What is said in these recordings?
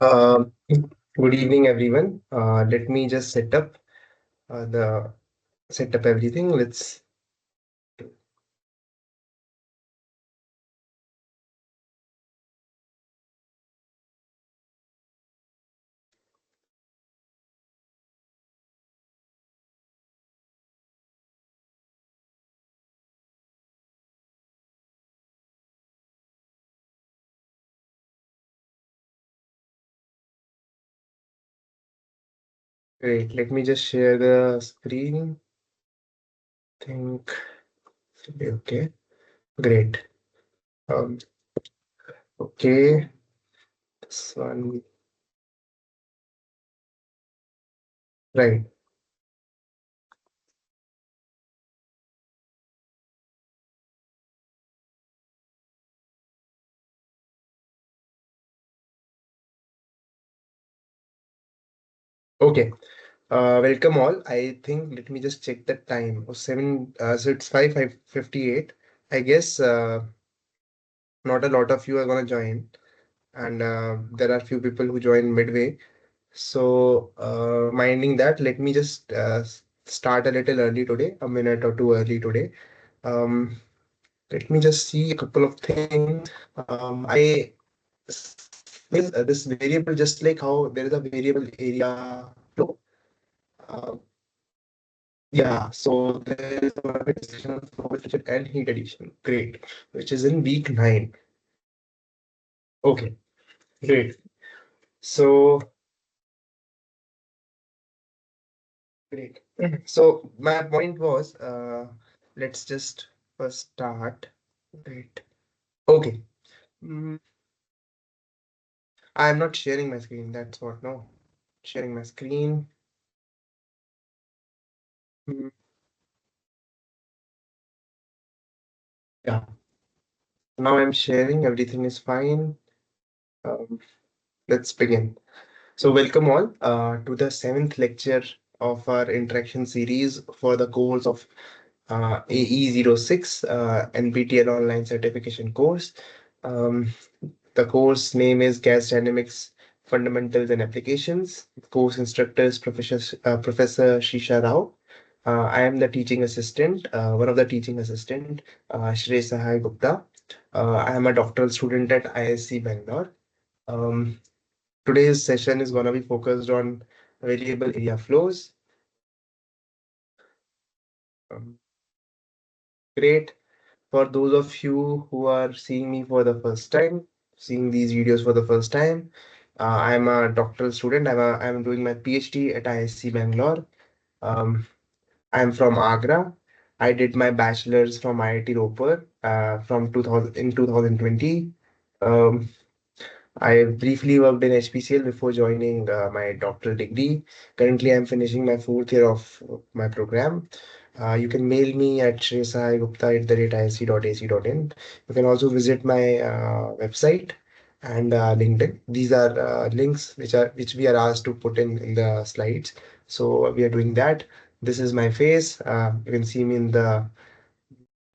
Um, Good evening, everyone. Let me just the set up everything. Let's great. Let me just share the screen. Think should be okay. Great. Um, okay. This one. Right. Okay. Welcome all. I think let me just check the time. Oh, seven. So it's 5:58. I guess not a lot of you are gonna join, and there are few people who join midway. So, minding that, let me just start a little early today, a minute or two early today. Um, Let me just see a couple of things. I this variable, just like how there is a variable area flow. Uh, yeah, so there is a discussion of flow literature and heat addition. Great, which is in week 9. Okay, great. So great. So my point was, let's just first start. Great. Okay. Mm, I'm not sharing my screen. That's what. No, sharing my screen. Mm, yeah. Now I'm sharing. Everything is fine. Um, let's begin. So welcome all to the seventh lecture of our interaction series for the course of AE06 NPTEL online certification course. Um, The course name is Gasdynamics Fundamentals and Applications. Course instructor is Professor Shisha Rao. I am the teaching assistant, one of the teaching assistant, Shrey Sahai Gupta. I am a doctoral student at ISC Bangalore. Um, Today's session is going to be focused on variable area flows. Um, Great. For those of you who are seeing me for the first time, seeing these videos for the first time, I'm a doctoral student. I'm doing my PhD at ISC Bangalore. Um, I'm from Agra. I did my bachelor's from IIT Ropar from 2000 in 2020. Um, I briefly worked in HPCL before joining my doctoral degree. Currently, I'm finishing my fourth year of my program. You can mail me at shreyasaigupta@isc.ac.in. You can also visit my website and LinkedIn. These are links which we are asked to put in the slides. So we are doing that. This is my face. You can see me in the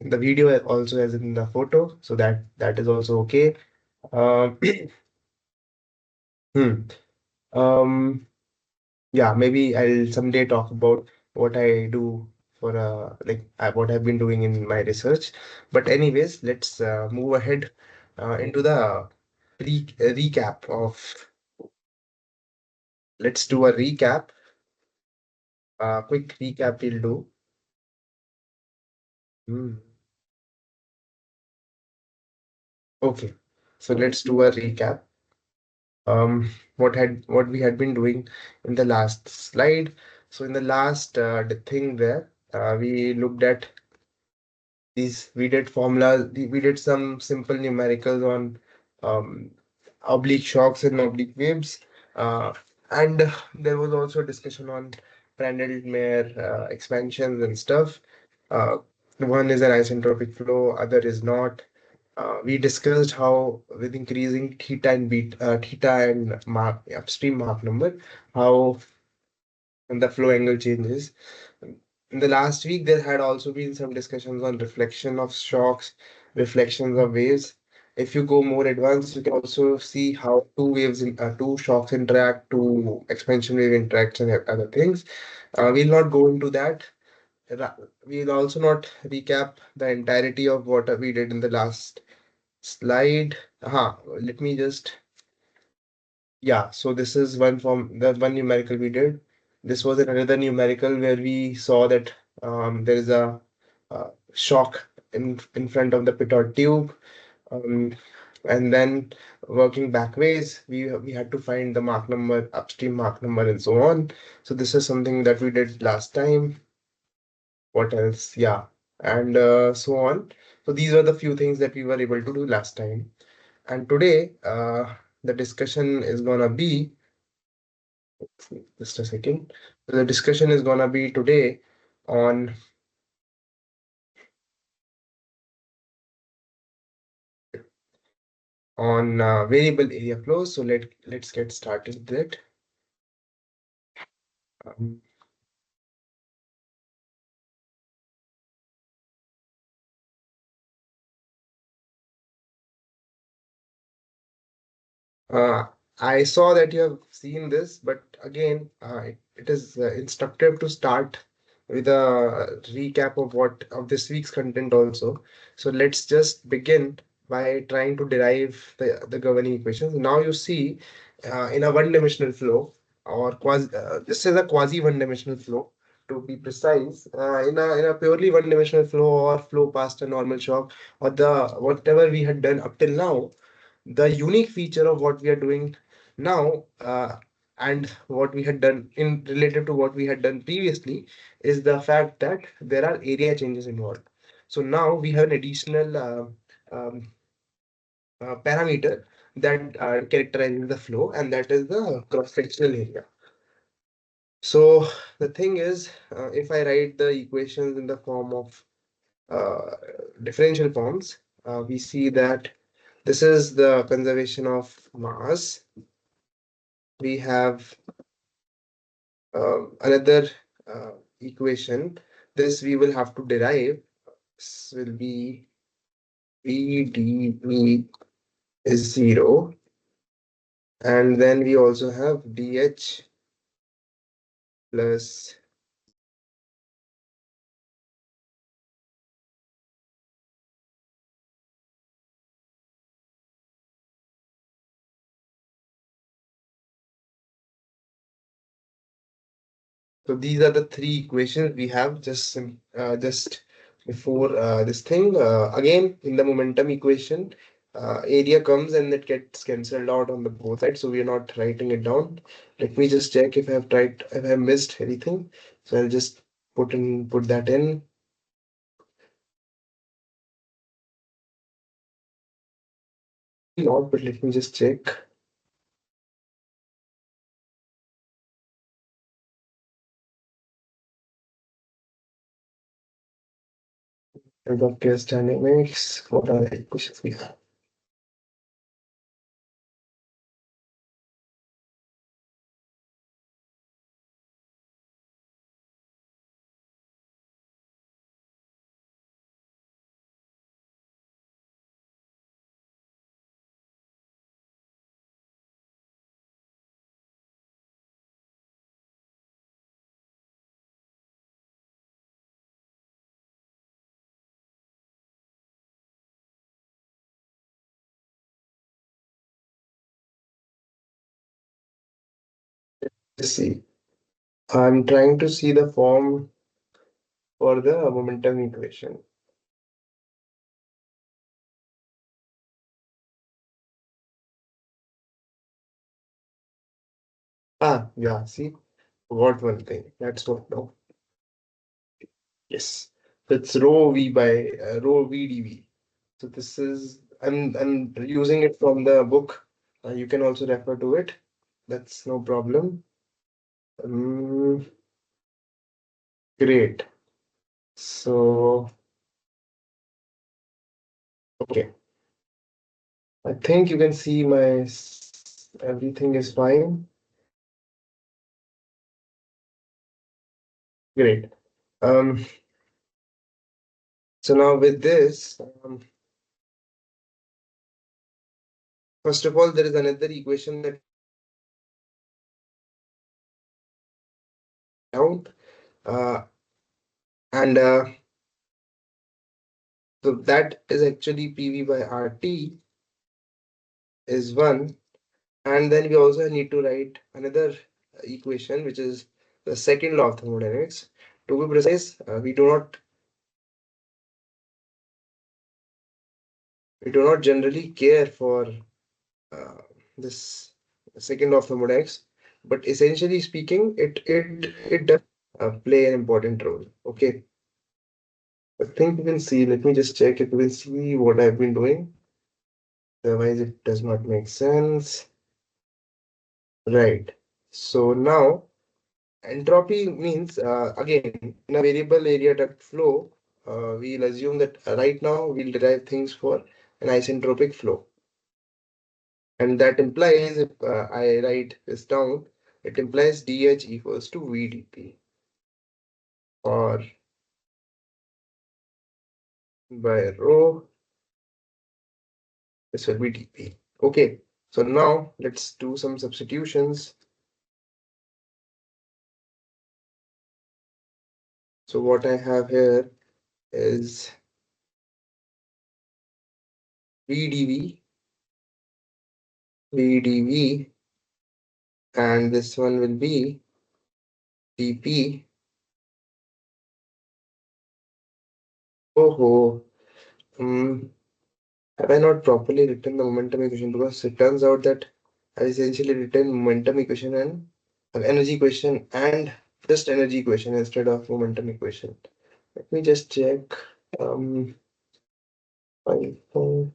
video also as in the photo. So that is also okay. Um, hmm. Um, yeah, maybe I'll someday talk about what I do for what I've been doing in my research. But anyways, let's move ahead into the recap of. Let's do a recap. Quick recap we'll do. Hmm. Okay, so let's do a recap. What we had been doing in the last slide. So in the last the thing there, we looked at these we did formulas, we did some simple numericals on um, oblique shocks and oblique waves, and there was also a discussion on Prandtl-Meyer expansions and stuff. uh, One is an isentropic flow, other is not. We discussed how with increasing theta and upstream Mach number, how the flow angle changes. In the last week, there had also been some discussions on reflection of shocks, reflections of waves. If you go more advanced, you can also see how two shocks interact, two expansion wave interacts, and other things. We'll not go into that. We'll also not recap the entirety of what we did in the last slide. Let me just Yeah, so this is the one numerical we did. This was another numerical where we saw that there is a shock in front of the pitot tube, um, and then working back ways, we had to find the Mach number, upstream Mach number, and so on. So this is something that we did last time. What else? Yeah, and so on. So these are the few things that we were able to do last time. And today, the discussion is gonna be just a second. The discussion is gonna be today on variable area flows. So let's get started with it. Um, Uh, I saw that you have seen this, but again, it is instructive to start with a recap of what of this week's content also. So let's just begin by trying to derive the governing equations. Now you see, in a one-dimensional flow, or this is a quasi one-dimensional flow to be precise. In a purely one-dimensional flow or flow past a normal shock, or the whatever we had done up till now, the unique feature of what we are doing now, and what we had done in related to what we had done previously, is the fact that there are area changes involved. So now we have an additional um, parameter that characterizes the flow, and that is the cross-sectional area. So the thing is, if I write the equations in the form of uh, differential forms, we see that this is the conservation of mass. We have another equation. This we will have to derive. This will be VdV is 0. And then we also have dH plus So these are the three equations we have just before this thing. Again, in the momentum equation, area comes and it gets cancelled out on the both sides. So we are not writing it down. Let me just check if I have missed anything. So I'll just put that in. Not, but let me just check. And of gas dynamics, what are the equations we have? Let's see. I'm trying to see the form for the momentum equation. Yeah, see, what one thing. That's what now. Yes. So it's rho v dv. So this is I'm using it from the book. You can also refer to it. That's no problem. Um, Great. So okay, I think you can see everything is fine. Great. Um, so now with this, First of all, there is another equation that count, uh, and so that is actually PV by RT is 1. And then we also need to write another equation, which is the second law of thermodynamics. To be precise, we do not generally care for uh, this second law of thermodynamics, but essentially speaking, it does play an important role. Okay, I think you can see. Let me just check if you can see what I've been doing. Otherwise, it does not make sense. Right. So now entropy means again in a variable area duct flow, we'll assume that right now we'll derive things for an isentropic flow, and that implies if I write this down, it implies dH equals to VdP or by rho. This will be dP. Okay. So now let's do some substitutions. So what I have here is VdV, VdV, and this one will be dP. Oh, have I not properly written the momentum equation? Because it turns out that I essentially written momentum equation and energy equation and just energy equation instead of momentum equation. Let me just check. Um, 5.2.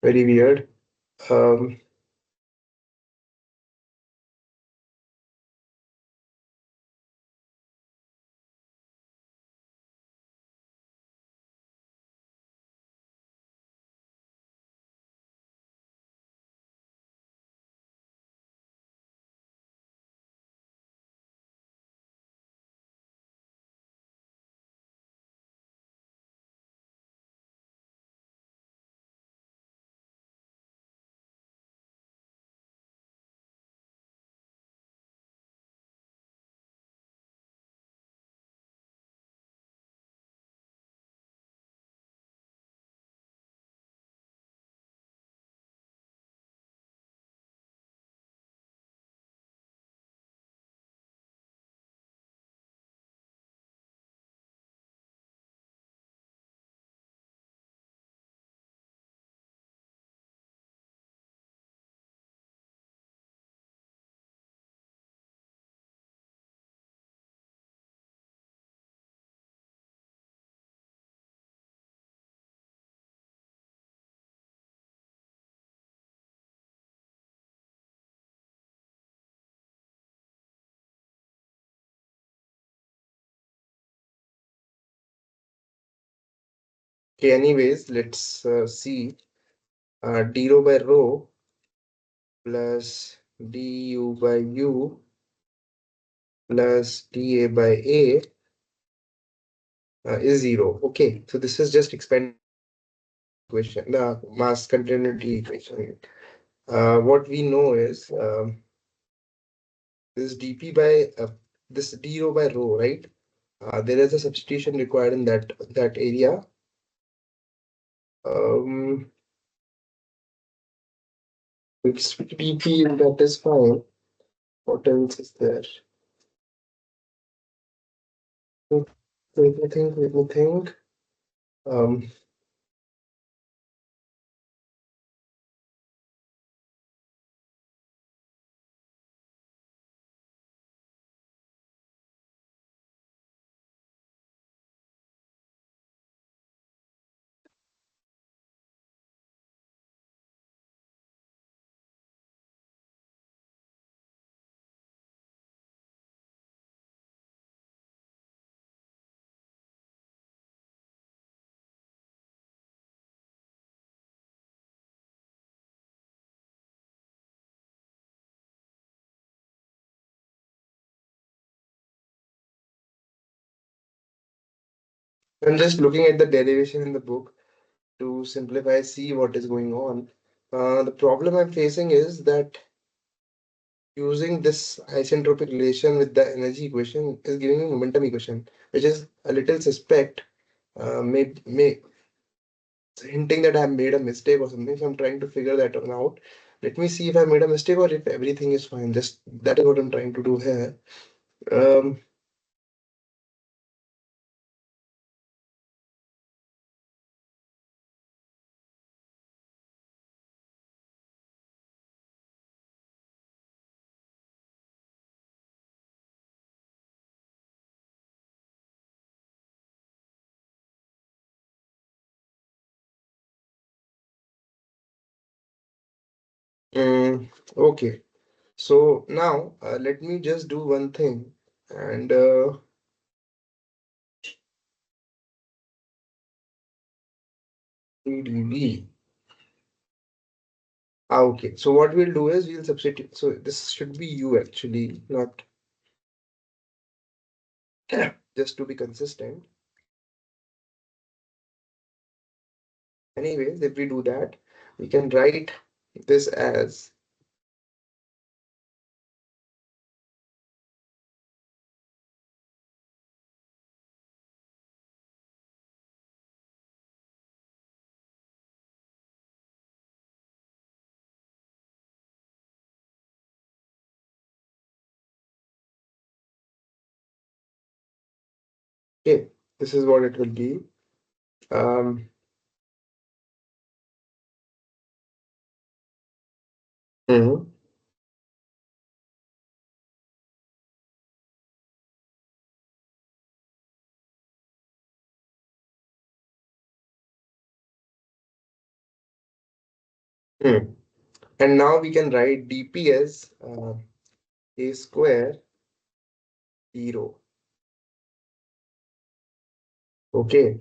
Very weird. Um, okay, anyways, let's see. D rho by rho plus du by u plus dA by A is 0. Okay, so this is just expanding equation, the mass continuity equation. What we know is this dP by this d rho by rho, right? There is a substitution required in that area. Um, it's dP, that is fine. What else is there? Let me think. Let me think. Um, I'm just looking at the derivation in the book to simplify, see what is going on. The problem I'm facing is that using this isentropic relation with the energy equation is giving me momentum equation, which is a little suspect, may hinting that I have made a mistake or something. So I'm trying to figure that one out. Let me see if I made a mistake or if everything is fine. Just that is what I'm trying to do here. Um, okay. So now let me just do one thing and PDB. Okay. So what we'll do is we'll substitute. So this should be U actually, not just to be consistent. Anyways, if we do that, we can write this as okay. This is what it will be. Um, mhm, hmm. And now we can write dp as a square 0. Okay.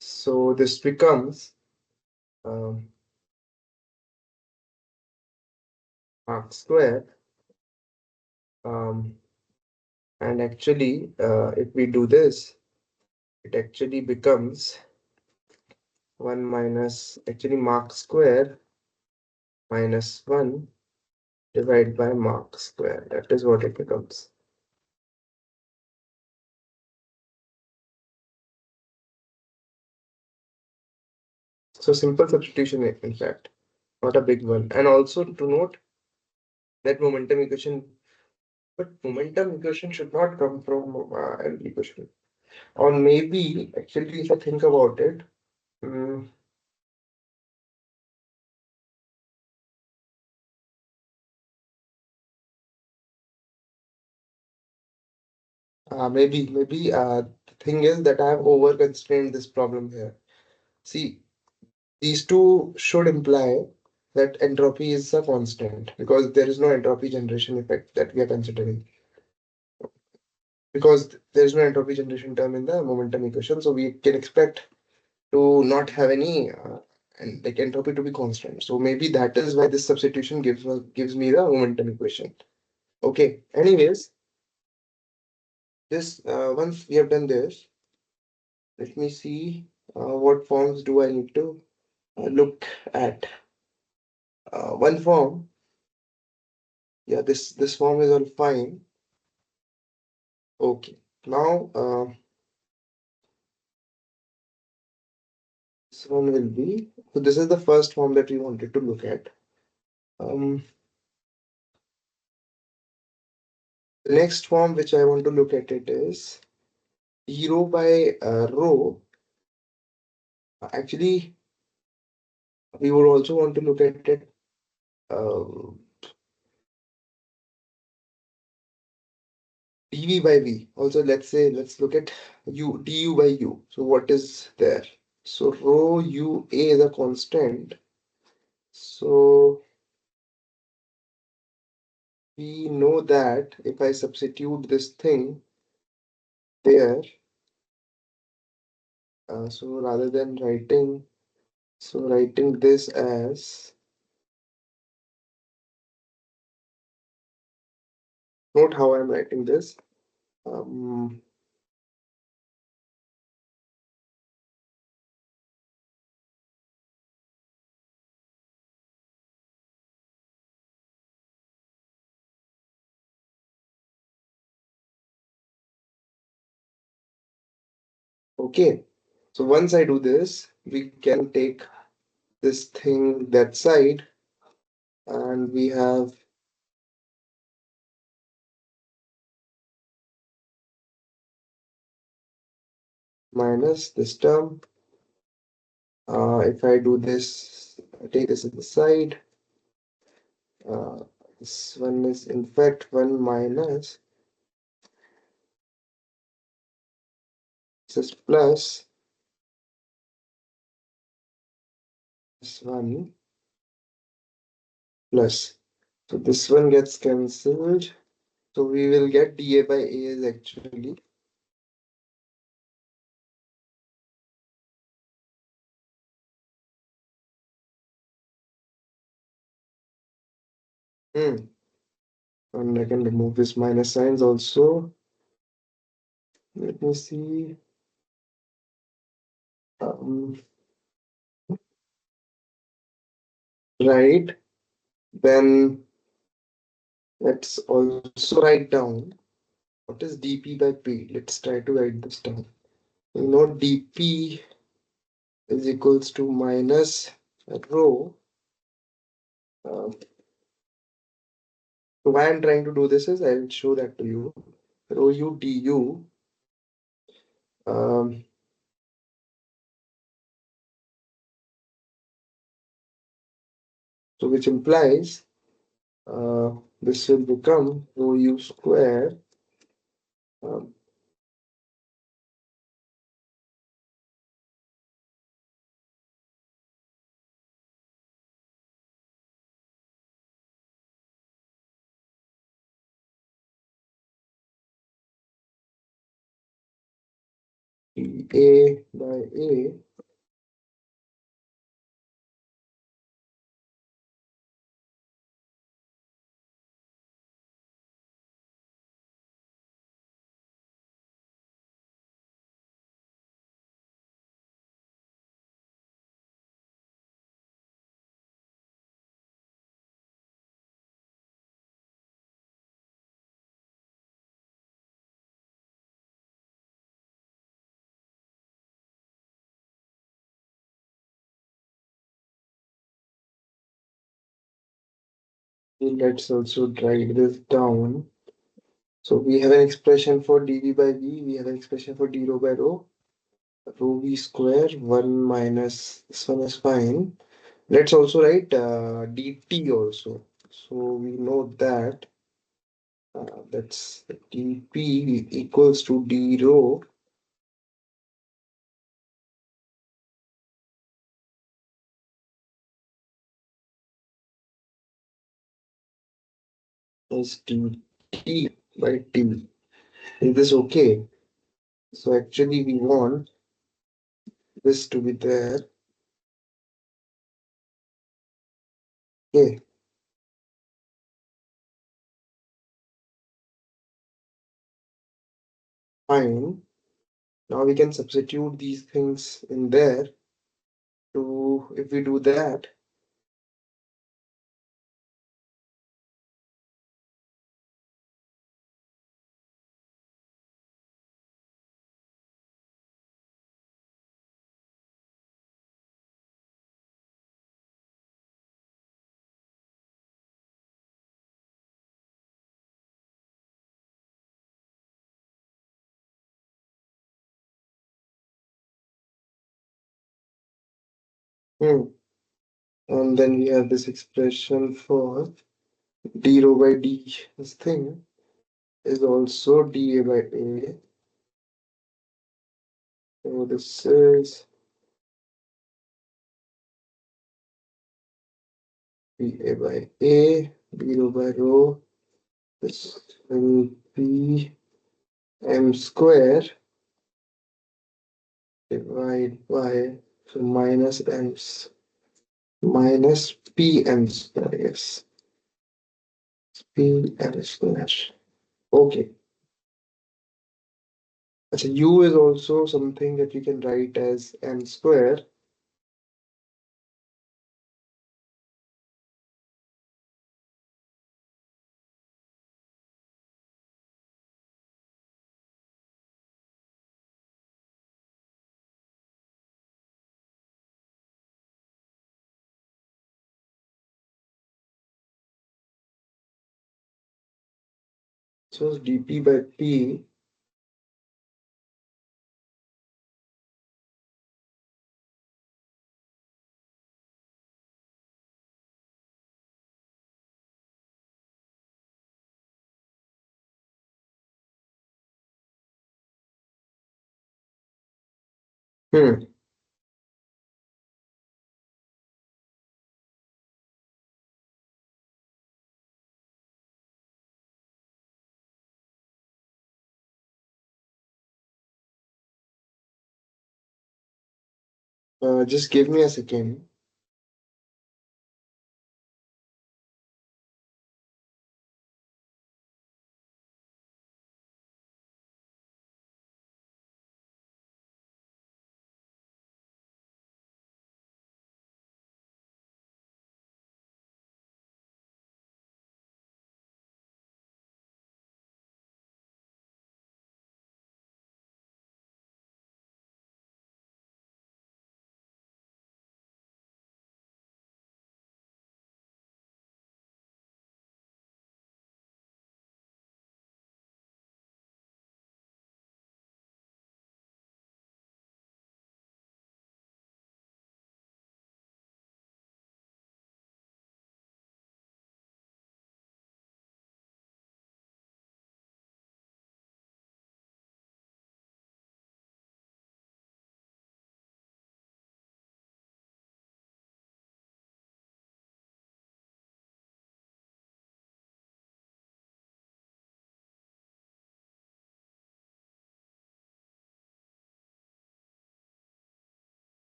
So this becomes um, arc square. Um, and actually, if we do this, it actually becomes 1 minus actually mark square minus 1 divided by mark square. That is what it becomes. So simple substitution, in fact, not a big one. And also to note that momentum equation, but momentum equation should not come from energy equation. Or maybe, actually, if I think about it, mm, maybe the thing is that I have over constrained this problem here. See, these two should imply that entropy is a constant because there is no entropy generation effect that we are considering. Because there is no entropy generation term in the momentum equation, so we can expect to not have any and like entropy to be constant. So maybe that is why this substitution gives me the momentum equation. Okay. Anyways, this once we have done this, let me see what forms do I need to look at. One form, yeah, this form is all fine. Okay. Now this one will be, so this is the first form that we wanted to look at. Um, the next form which I want to look at it is d rho by rho. Actually, we would also want to look at it uh, dv by v. Also, let's look at u du by u. So what is there? So rho u a is a constant. So we know that if I substitute this thing there, so rather than writing this as, note how I'm writing this. Um, Okay, so once I do this, we can take this thing that side, and we have minus this term. If I do this, I take this to the side. Uh, this one is in fact 1 minus this is plus this 1 plus. So this one gets cancelled. So we will get dA by A is actually and I can remove this minus signs also. Let me see. Um, right. Then let's also write down what is dP by P. Let's try to write this down. You know dP is equals to minus rho. Um, so why I'm trying to do this is I'll show that to you. Rho u du. Um, so which implies this will become rho u square um, A by A. Let's also write this down. So we have an expression for dV by V. We have an expression for d rho by rho. Rho v square 1 minus this one is fine. Let's also write dt also. So we know that that's dp equals to d rho is dt by t. Is this okay? So actually we want this to be there. Okay, fine. Now we can substitute these things in there. To if we do that, and then we have this expression for d rho by d. This thing is also dA by A. So this is dA by A, d rho by rho. This will be m square divided by so minus pm square. Yes, pm square. Okay. So u is also something that you can write as m square. So dP by P. Hmm. Just give me a second.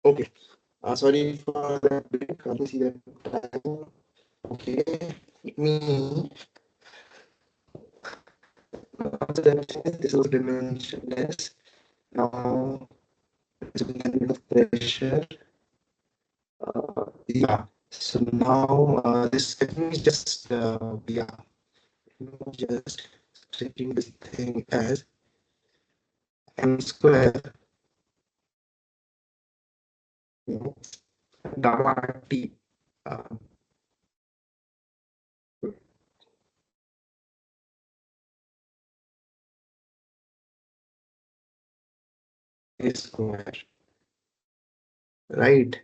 Okay. Sorry for that break. I can see that time. Okay. Let me answer that. This was dimensionless. Now, it's a little bit of pressure. Yeah. So now, this let me just yeah, let me just taking this thing as m square, you know, gamma t uh, a square, right?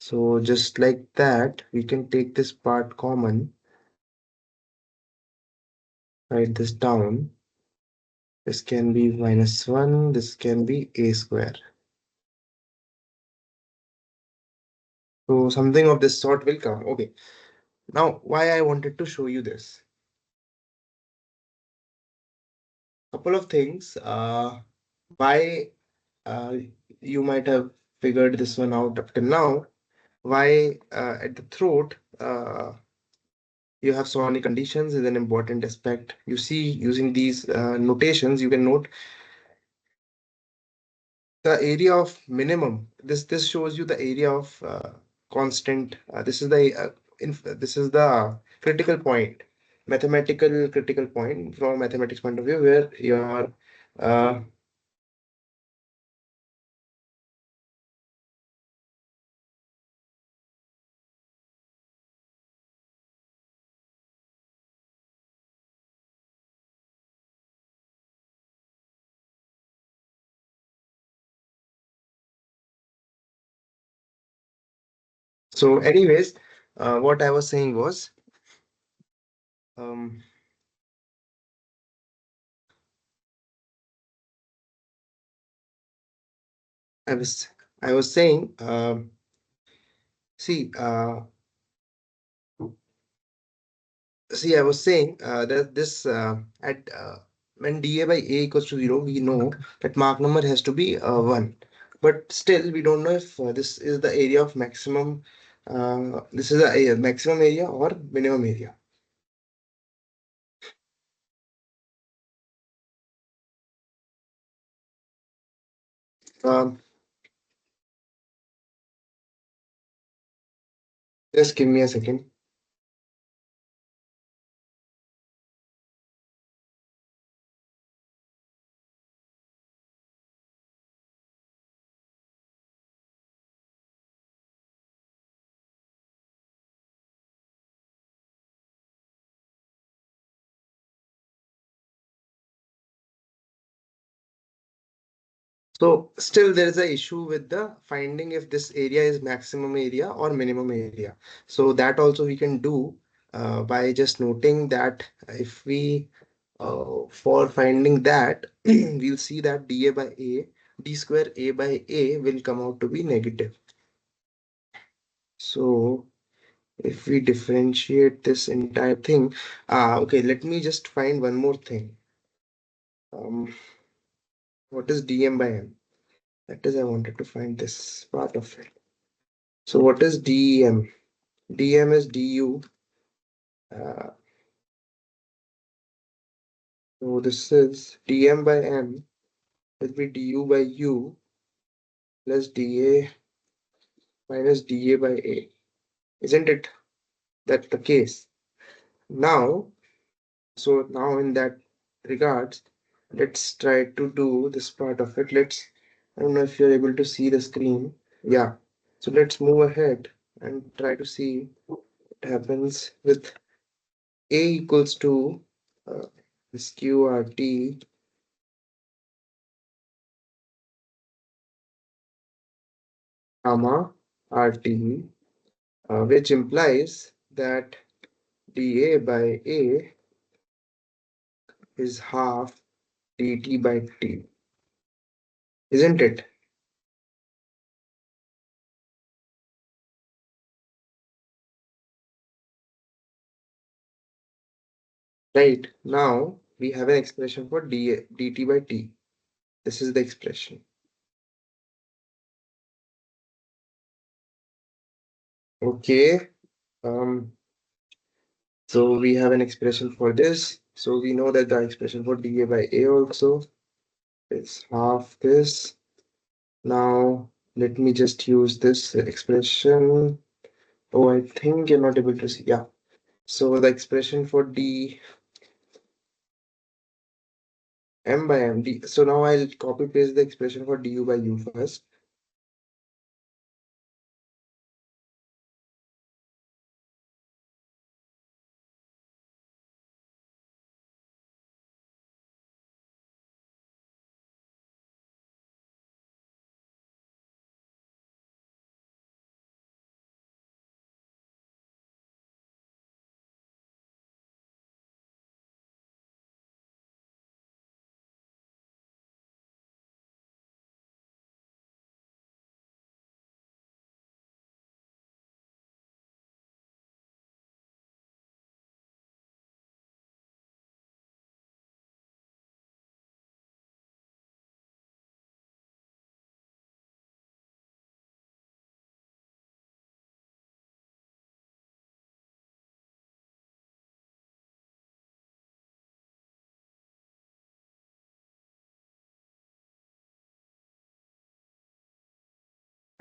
So just like that, we can take this part common, write this down. This can be minus 1, this can be a square. So something of this sort will come. Okay. Now, why I wanted to show you this? Couple of things. Why uh, you might have figured this one out up till now. Why at the throat you have so many conditions is an important aspect. You see, using these notations, you can note the area of minimum. This shows you the area of constant. This is the critical point, mathematical critical point from mathematics point of view, where your uh, so anyways, what I was saying was um, I was I was saying see See, I was saying that this at when dA by A equals to 0, we know that Mach number has to be 1. But still, we don't know if this is the area of maximum, this is the maximum area or minimum area. Um, Just give me a second. So still there is a issue with the finding if this area is maximum area or minimum area. So that also we can do by just noting that if we for finding that we'll see that dA by A, d square A by A will come out to be negative. So if we differentiate this entire thing, okay, let me just find one more thing. Um, what is dm by m? That is, I wanted to find this part of it. So what is DEM? DEM is DU. Uh, so this is DM by M will be DU by U plus DA minus DA by A. Isn't it that the case? Now, so now in that regards, let's try to do this part of it. I don't know if you're able to see the screen. Yeah. So let's move ahead and try to see what happens with A equals to this QRT gamma RT, which implies that dA by A is half dt by t, isn't it? Right. Now we have an expression for dt by t. This is the expression. Okay. Um, so we have an expression for this. So we know that the expression for dA by A also is half this. Now let me just use this expression. Oh, I think you're not able to see. Yeah. So the expression for d m by m d. So now I'll copy paste the expression for du by u first.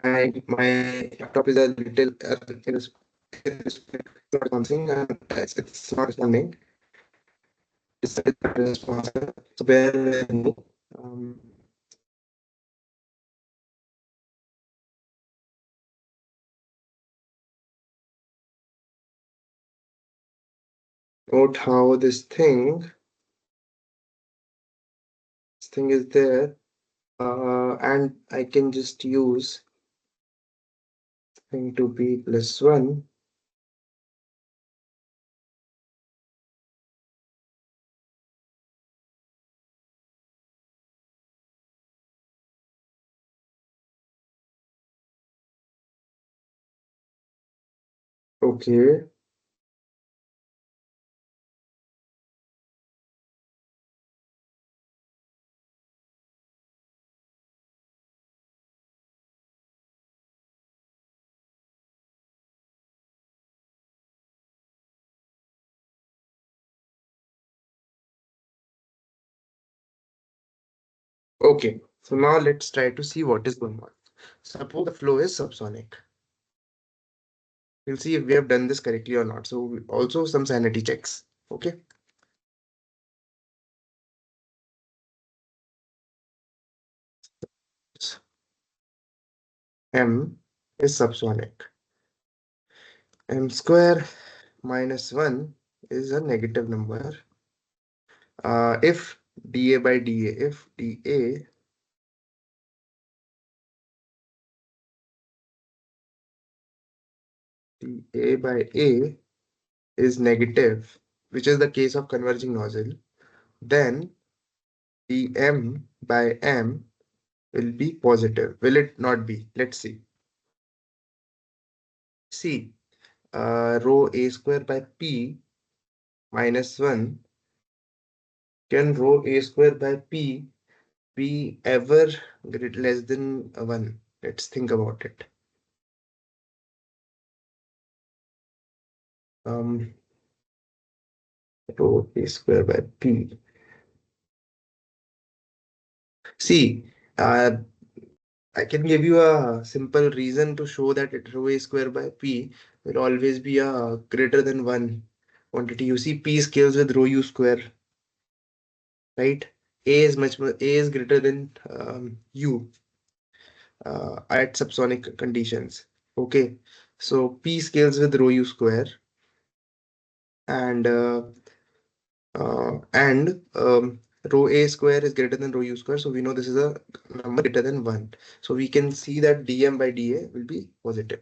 My laptop is a little it's not responding and it's not responding. It's not responsive. So bear with me. Um, Note how this thing is there, and I can just use thing to be plus one. Okay. Okay. So now let's try to see what is going on. Suppose the flow is subsonic. We'll see if we have done this correctly or not. So also some sanity checks. Okay. M is subsonic. M square minus 1 is a negative number. If dA by dA, if dA by A is negative, which is the case of converging nozzle, then dm by m will be positive. Will it not be? Let's see. See, rho A square by P minus 1, can rho A square by P be ever less than 1? Let's think about it. Um, Rho A square by P. See, I can give you a simple reason to show that rho A square by P will always be a greater than 1 quantity. You see, P scales with rho U square, right? A is greater than U at subsonic conditions. Okay, so P scales with rho U square, and rho A square is greater than rho U square. So we know this is a number greater than 1. So we can see that dm by dA will be positive.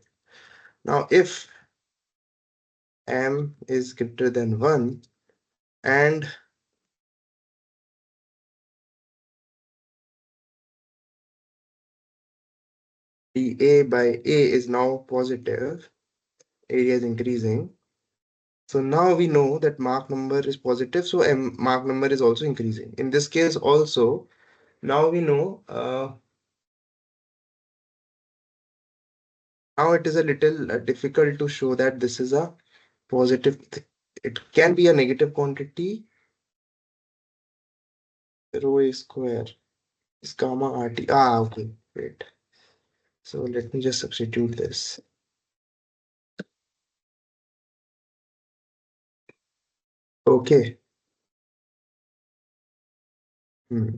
Now, if m is greater than 1 and dA by A is now positive, area is increasing. So now we know that Mach number is positive, so M Mach number is also increasing. In this case also, now we know, now it is a little difficult to show that this is a positive. It can be a negative quantity, rho A square is gamma RT. Ah, okay, wait. So let me just substitute this. Okay. Hmm.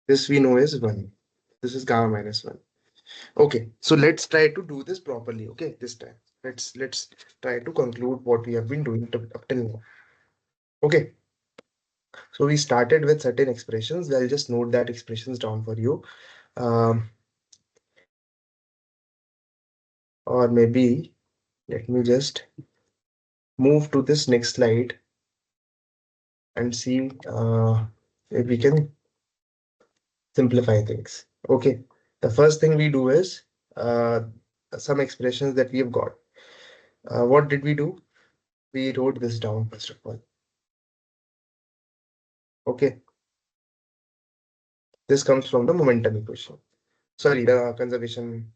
This we know is 1. This is gamma minus 1. Okay, so let's try to do this properly. Okay, this time let's try to conclude what we have been doing up till now. Okay, so we started with certain expressions. I'll just note that expressions down for you. Um, or maybe let me just move to this next slide and see if we can simplify things. Okay, the first thing we do is uh, some expressions that we have got. What did we do? We wrote this down first of all. Okay, this comes from the momentum equation. Sorry, the conservation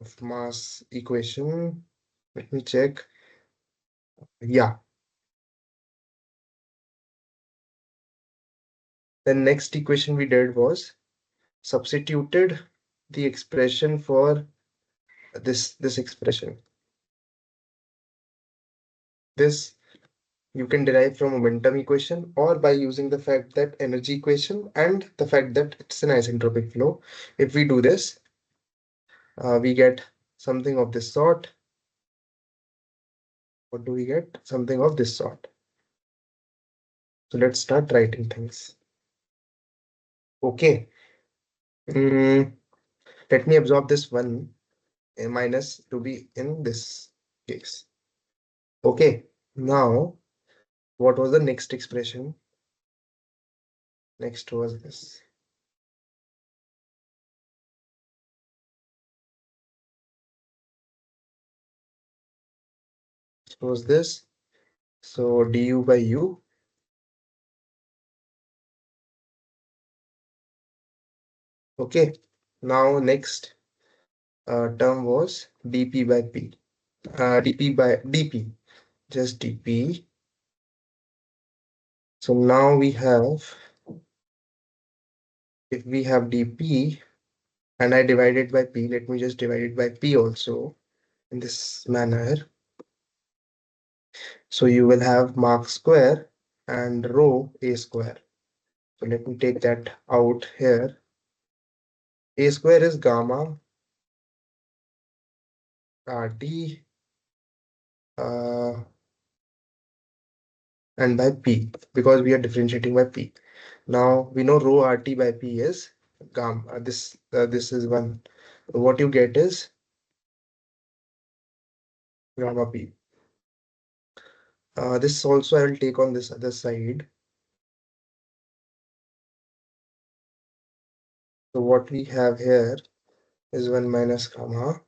of mass equation. Let me check. Yeah. The next equation we did was substituted the expression for this expression. This you can derive from momentum equation or by using the fact that energy equation and the fact that it's an isentropic flow. If we do this, we get something of this sort. What do we get? Something of this sort. So let's start writing things. Okay. Let me absorb this 1 minus to be in this case. Okay. Now, what was the next expression? Next was this. Next was this. So du by u. Okay. Now, next term was dp by p. Dp by dp. Just dp. So now we have if we have dp and I divide it by p, let me just divide it by p also in this manner. So you will have mark square and rho a square. So let me take that out here. A square is gamma rt uh, and by p, because we are differentiating by p. Now we know rho rt by p is gamma. This is one. What you get is gamma p. This also I will take on this other side. So what we have here is 1 minus gamma.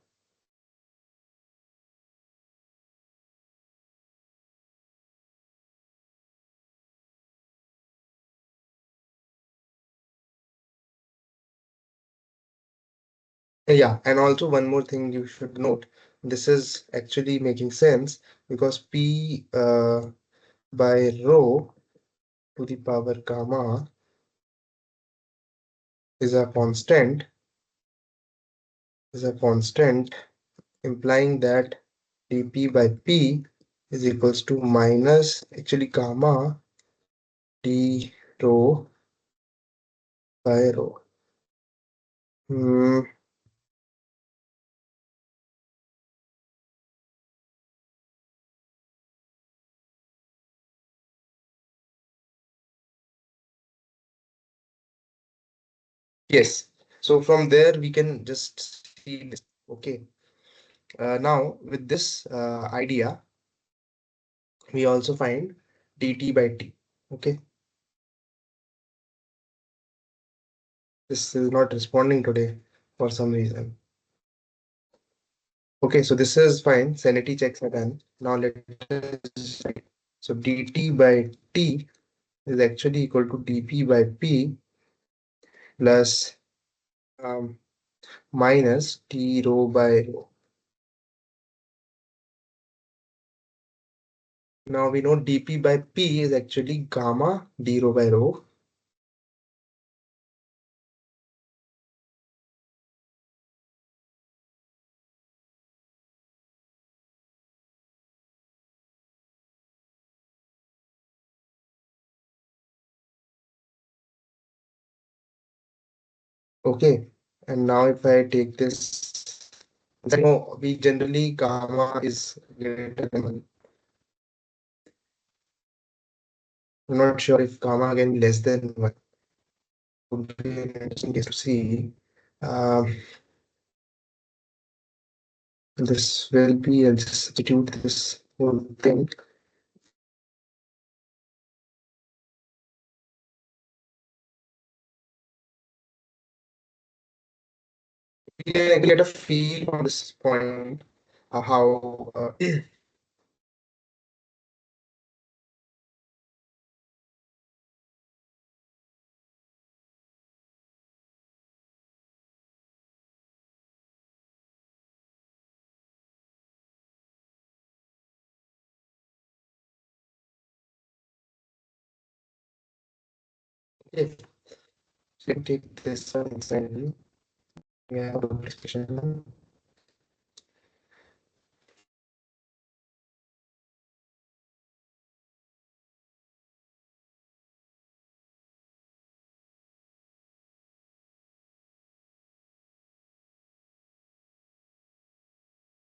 Yeah, and also one more thing you should note. This is actually making sense because p by rho to the power gamma is a constant, implying that dp by p is equals to minus actually gamma d rho by rho. Hmm, yes. So from there we can just see this. Okay. Now with this idea, we also find dt by t. Okay. This is not responding today for some reason. Okay, so this is fine. Sanity checks are done. Now let us write. So dt by t is actually equal to dp by p plus um, minus t rho by rho. Now we know dp by p is actually gamma d rho by rho. Okay, and now if I take this, no, we generally gamma is greater than 1. I'm not sure if gamma can be less than 1. Would be an interesting case to see. Um, this will be, I'll just substitute this whole thing. We can get a feel on this point, how if you take this one inside, we have a discussion.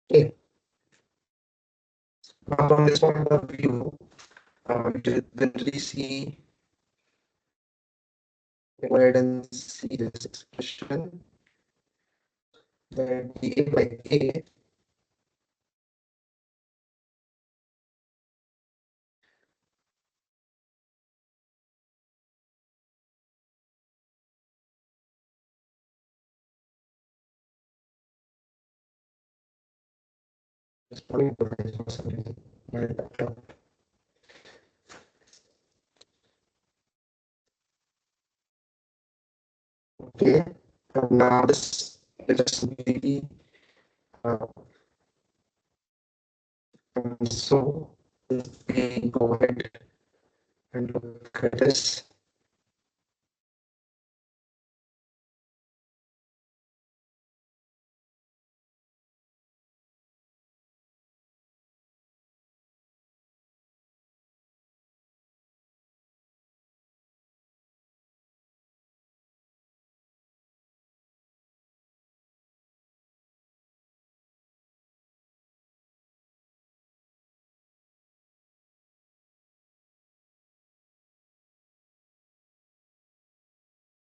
Okay, now from this point of view, we generally see, go ahead and see this expression that the A by A is polygonized for some reason. My laptop. Okay, and now this let us be uh, and so if we go ahead and look at this,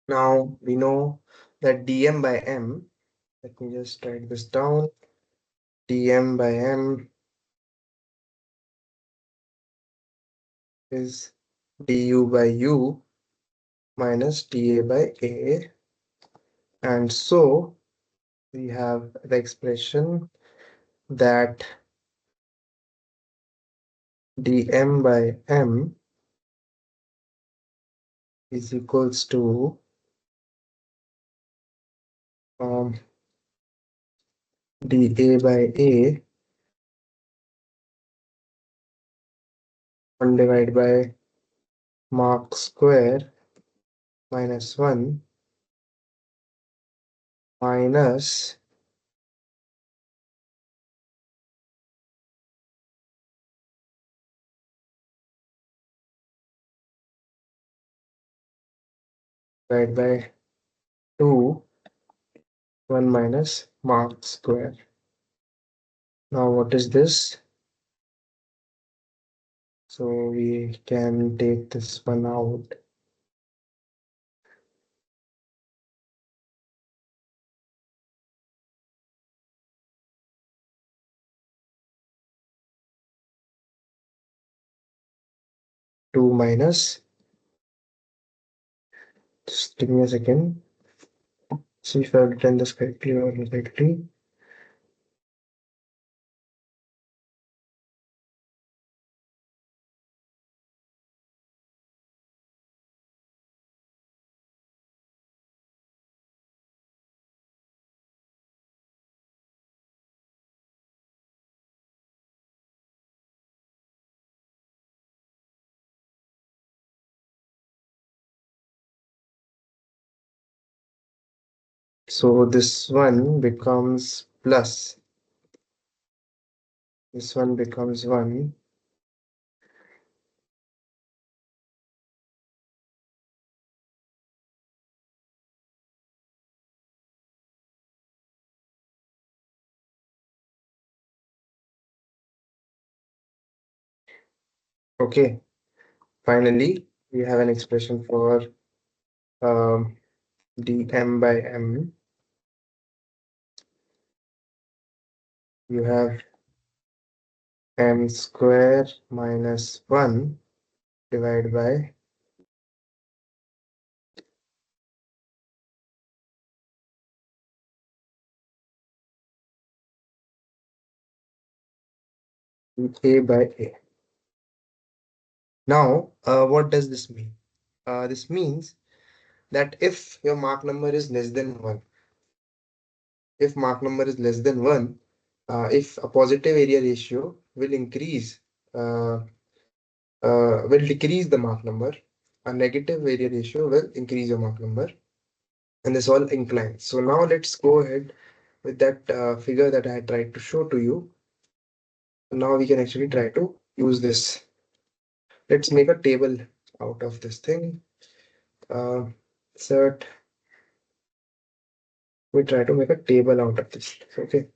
Now we know that dm by m, let me just write this down, dm by m is du by u minus dA by A. And so we have the expression that dm by m is equals to dA by A 1 divided by Mach square minus 1 minus divided by 2 1 minus Mach square. Now what is this? So we can take this one out. Two minus, just give me a second. See if I've written this correctly or incorrectly. So this one becomes plus, this one becomes 1. Okay, finally, we have an expression for um, dm by m. You have m square minus 1 divided by a by a. Now, what does this mean? This means that if your Mach number is less than 1, if Mach number is less than 1, if a positive area ratio will increase, uh, will decrease the Mach number, a negative area ratio will increase your Mach number, and this all inclines. So now let's go ahead with that figure that I tried to show to you. Now we can actually try to use this. Let's make a table out of this thing. Insert. We try to make a table out of this. Okay.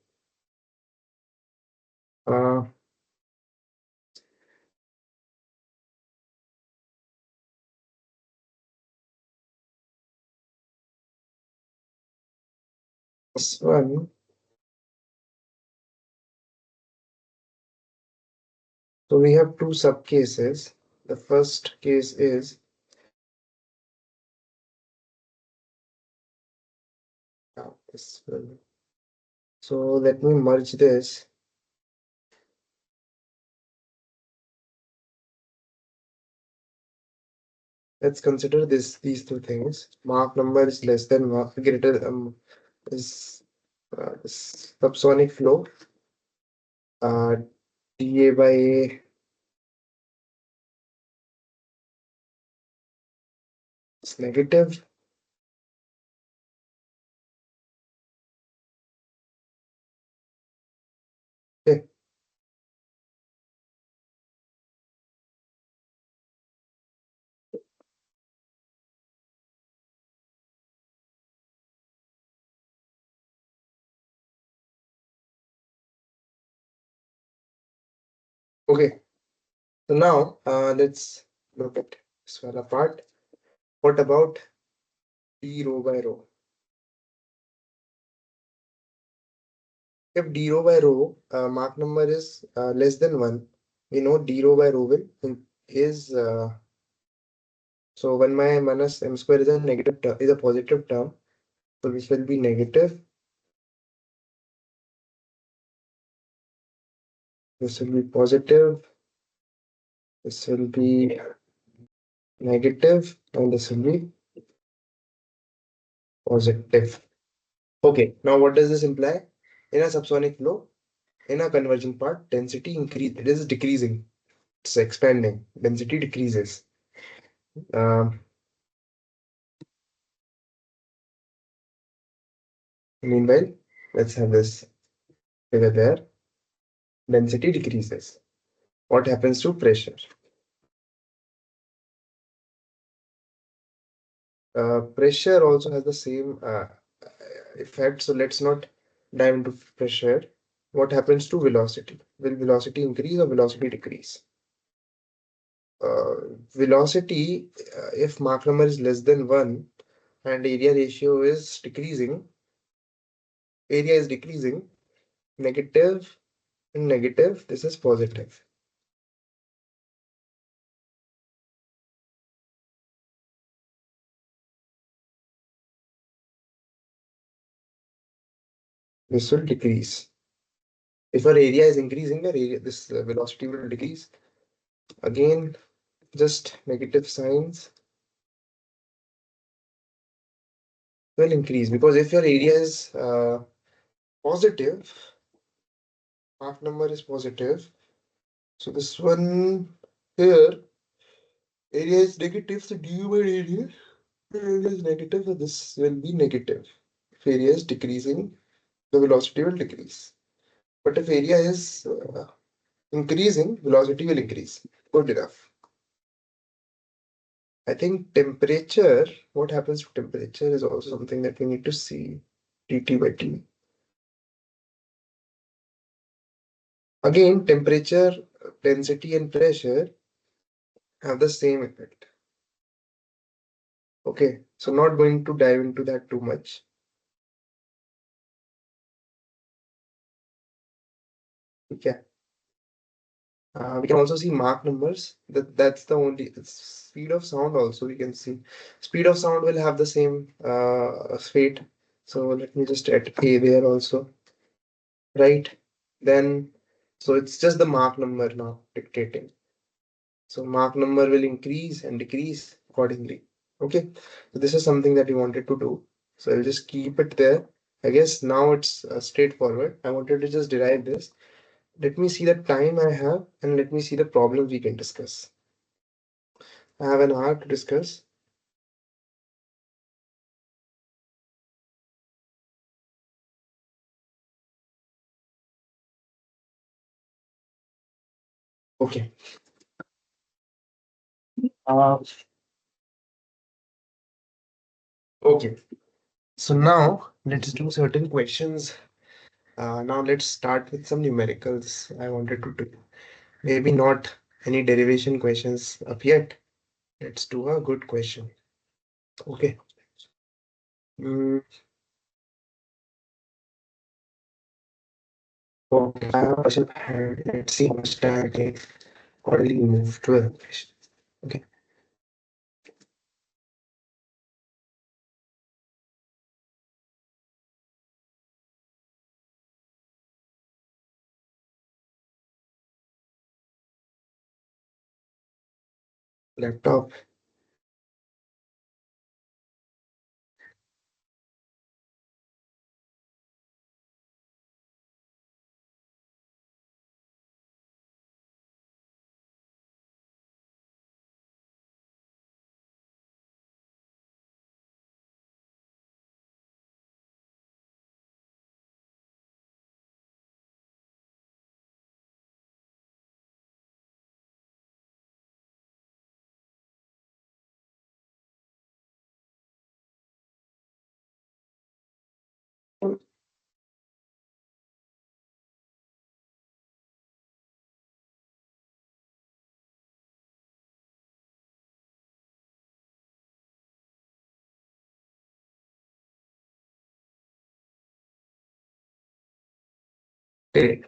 Uh, this one. So we have two sub cases. The first case is this one. So let me merge this. Let's consider these two things. Mach number is less than greater is subsonic flow. dA by A is negative. Okay. Okay. So now let's look at this one apart. What about d rho by rho. If d rho by rho Mach number is less than 1, we know d rho by rho is so 1 minus m square is a negative term, is a positive term. So this will be negative. This will be positive. This will be negative, and this will be positive. Okay, now what does this imply? In a subsonic flow, in a converging part, density increase. It is decreasing. It's expanding. Density decreases. Um, Meanwhile, let's have this figure there. Density decreases. What happens to pressure? Pressure also has the same effect. So let's not dive into pressure. What happens to velocity? Will velocity increase or velocity decrease? Uh, Velocity, if Mach number is less than 1 and area ratio is decreasing, area is decreasing, negative and negative, this is positive. This will decrease. If our area is increasing, the area, this velocity will decrease. Again, just negative signs will increase because if your area is positive, Mach number is positive. So this one here, area is negative, so du by area, area is negative, so this will be negative. If area is decreasing, the velocity will decrease. But if area is increasing, velocity will increase. Good enough. I think temperature, what happens to temperature is also something that we need to see. dT by T. Again, temperature, density, and pressure have the same effect. Okay, so not going to dive into that too much. Okay. We can also see Mach numbers. That's the only speed of sound. Also, we can see speed of sound will have the same fate. So let me just add A there also, right? Then, so it's just the Mach number now dictating. So Mach number will increase and decrease accordingly. Okay, so this is something that we wanted to do. So I'll just keep it there. I guess now it's straightforward. I wanted to just derive this. Let me see the time I have and let me see the problems we can discuss. I have an hour to discuss. Okay. Uh, okay. So now let's do certain questions. Now let's start with some numericals I wanted to do. Maybe not any derivation questions up yet. Let's do a good question. Okay. Mm, okay. I have a question. Let's see how much time I can already move to a question. Okay. Laptop. Great.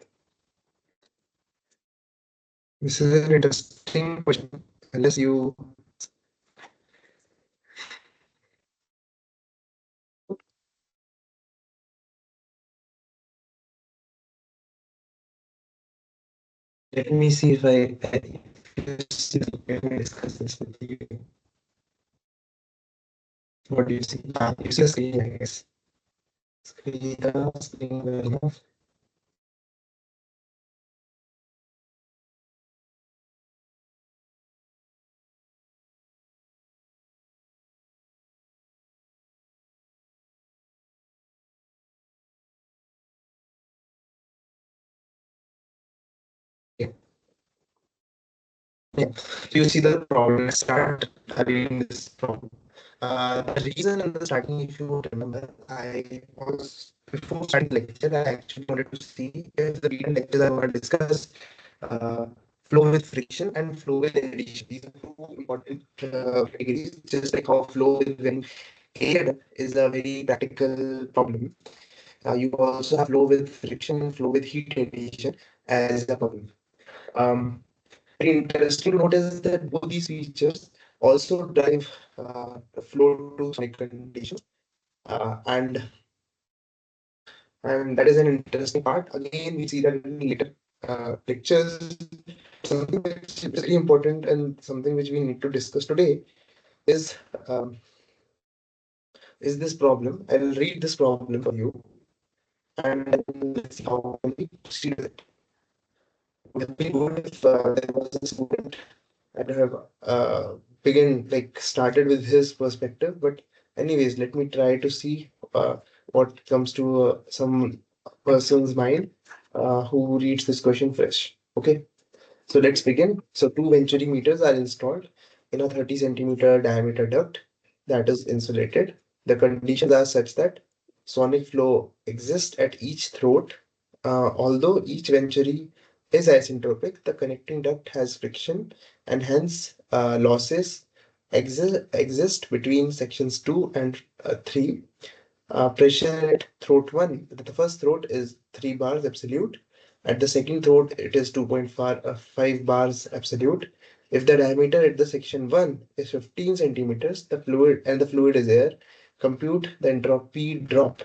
This is an interesting question. Unless you let me see if let me discuss this with you. What do you see? You see the screen, I guess. Screen well enough. Yeah. Yeah. So you see the problem. Let's start reading this problem. The reason in the starting, if you would remember, I was before starting the lecture, I actually wanted to see if the read and lectures I want to discuss uh, flow with friction and flow with addition. These are two important categories, just like how flow with when air is a very practical problem. You also have flow with friction and flow with heat radiation as a problem. Um, Very interesting to notice that both these features also drive the flow to sonic conditions, and that is an interesting part. Again, we see that in later lectures. Something which is very important and something which we need to discuss today is um, this problem. I'll read this problem for you, and then let's see how we proceed with it. Would it be good if there was a student and have begin like started with his perspective? But anyways, let me try to see what comes to some person's mind who reads this question fresh. Okay, so let's begin. So two venturi meters are installed in a 30 centimeter diameter duct that is insulated. The conditions are such that sonic flow exists at each throat. Although each venturi is isentropic, the connecting duct has friction and hence losses exist between sections 2 and 3. Pressure at throat 1, the first throat is 3 bars absolute. At the second throat, it is 2.5 bars absolute. If the diameter at the section 1 is 15 centimeters, the fluid is air, compute the entropy drop,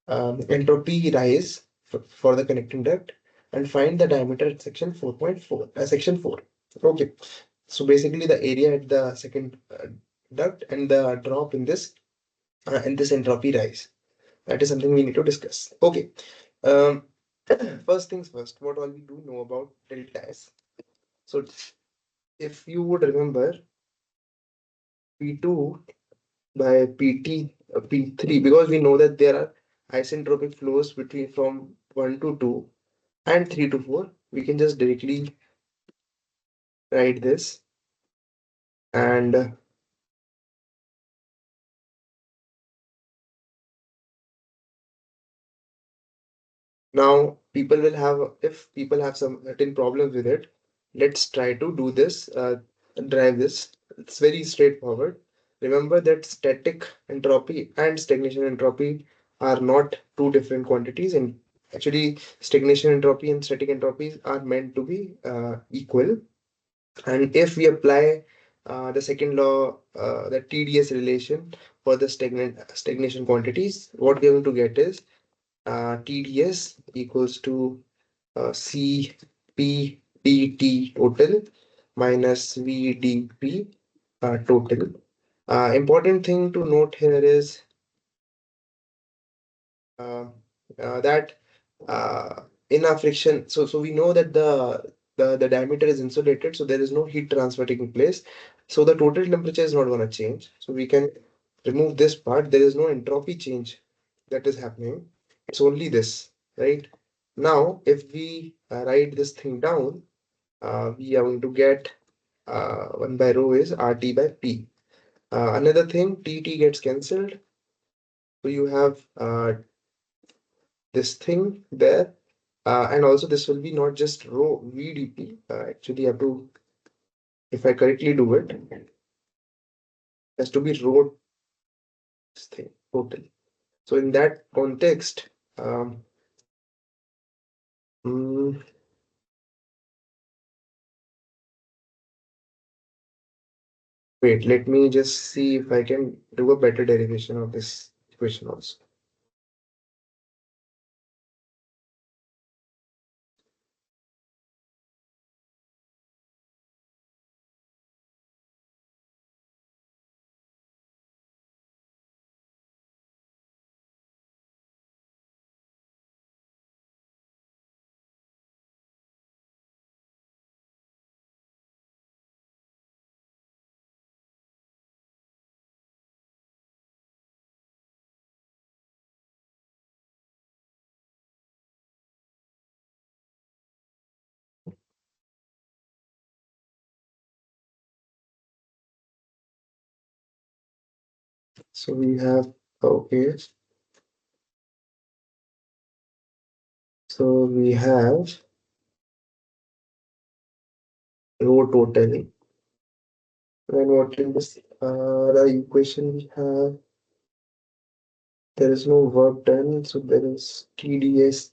entropy rise for the connecting duct, and find the diameter at section 4.4, section 4. Okay, so basically the area at the second duct and the drop in this entropy rise. That is something we need to discuss. Okay. Um, First things first, what all we do know about delta S. So if you would remember P2 by PT, P3, because we know that there are isentropic flows between from 1 to 2 and 3 to 4, we can just directly write this. And now people will have, if people have some certain problems with it, let's try to do this, drive this. It's very straightforward. Remember that static entropy and stagnation entropy are not two different quantities, and actually stagnation entropy and static entropies are meant to be equal. And if we apply the second law, the TDS relation for the stagnation quantities, what we're going to get is TDS equals to CP total minus VDP total. Important thing to note here is uh, that in our friction, so we know that the diameter is insulated, so there is no heat transfer taking place. So the total temperature is not going to change. So we can remove this part. There is no entropy change that is happening. It's only this, right? Now, if we write this thing down, we are going to get 1 by rho is RT by P. Another thing, TT gets cancelled. So you have this thing there. And also this will be not just rho VDP. Actually, I have to, if I correctly do it, it has to be rho this thing total. So in that context, um, Mm, Wait, let me just see if I can do a better derivation of this equation also. So we have, okay, so we have row total. And what is the equation we have? There is no work done, so there is TDS.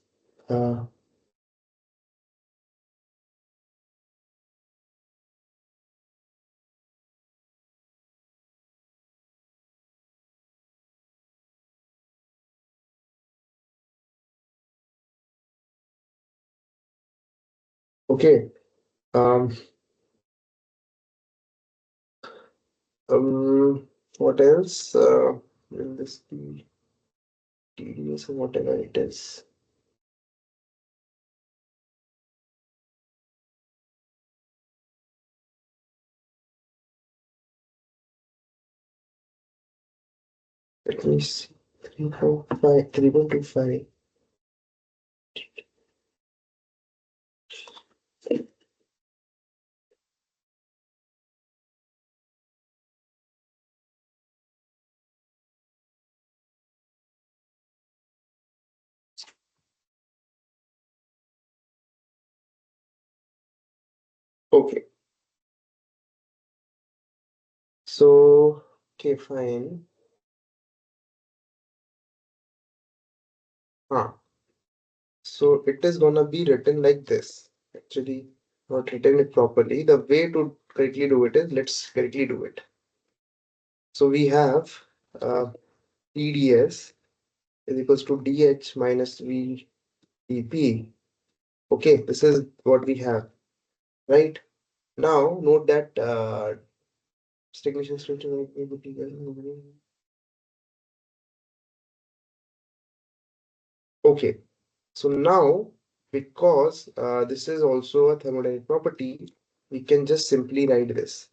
Uh, okay. Um, what else? Will this be TDS or whatever it is? Let me see. 3.5, 3.25. Okay. So, okay, fine. Huh. So it is gonna be written like this. Actually, not written it properly. The way to correctly do it is, let's correctly do it. So we have TDS is equals to DH minus VDP. Okay, this is what we have, right? Now note that stagnation structure. Okay, so now because this is also a thermodynamic property, we can just simply write this.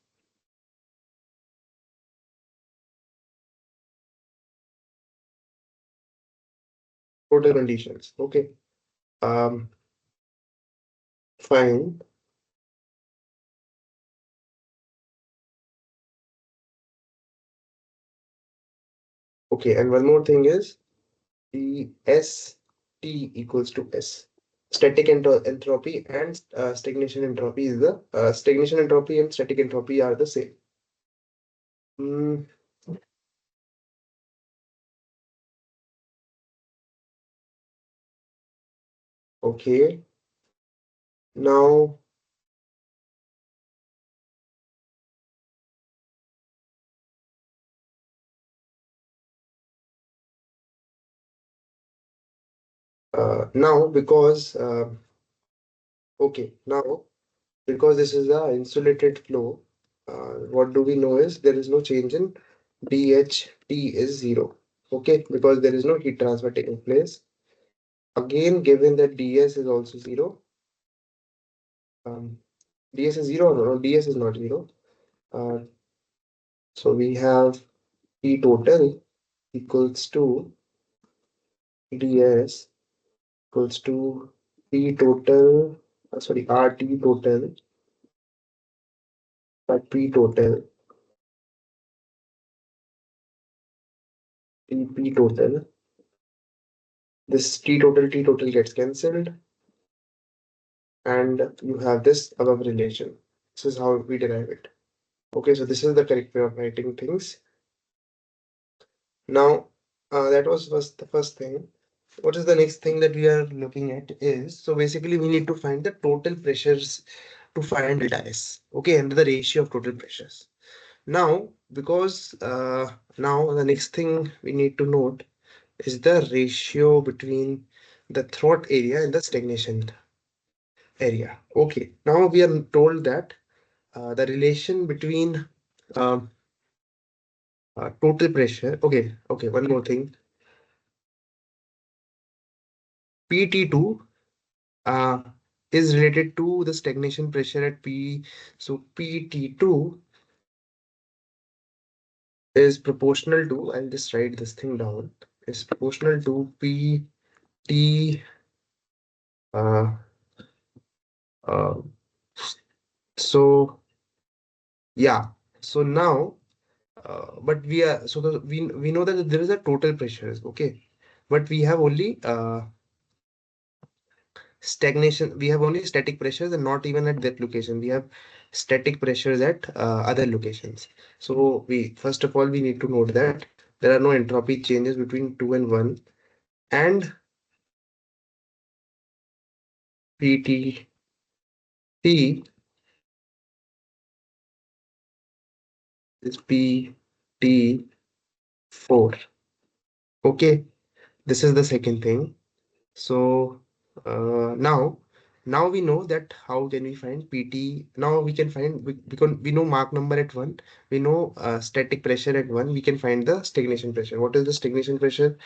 Total conditions. Okay. Um, Fine. Okay, and one more thing is the ST equals to S. Static entropy and stagnation entropy is the stagnation entropy and static entropy are the same. Mm, okay. Now, now because okay, now because this is a insulated flow, what do we know is there is no change in DHT is zero. Okay, because there is no heat transfer taking place. Again, given that DS is also zero, um, DS is zero, no, DS is not zero. Uh, so we have P total equals to DS equals to P total, sorry, RT total at P total, TP total. This T total gets cancelled, and you have this above relation. This is how we derive it. Okay, so this is the correct way of writing things. Now, that was the first thing. what is the next thing that we are looking at is, so basically we need to find the total pressures to find delta S. Okay, and the ratio of total pressures. Now, because now the next thing we need to note is the ratio between the throat area and the stagnation area. Okay, now we are told that the relation between um, total pressure. Okay, one more thing. PT2 uh, is related to the stagnation pressure at P. So PT2 is proportional to, I'll just write this thing down, is proportional to PT. Uh, uh, so yeah, so now, but we are so we know that there is a total pressure, okay, but we have only stagnation. We have only static pressures and not even at that location. We have static pressures at other locations. So we first of all we need to note that there are no entropy changes between 2 and 1, and PTT is PT4. Okay, this is the second thing. So now we know that how can we find PT. Now we can find, because we know Mach number at 1, we know static pressure at 1, we can find the stagnation pressure. What is the stagnation pressure?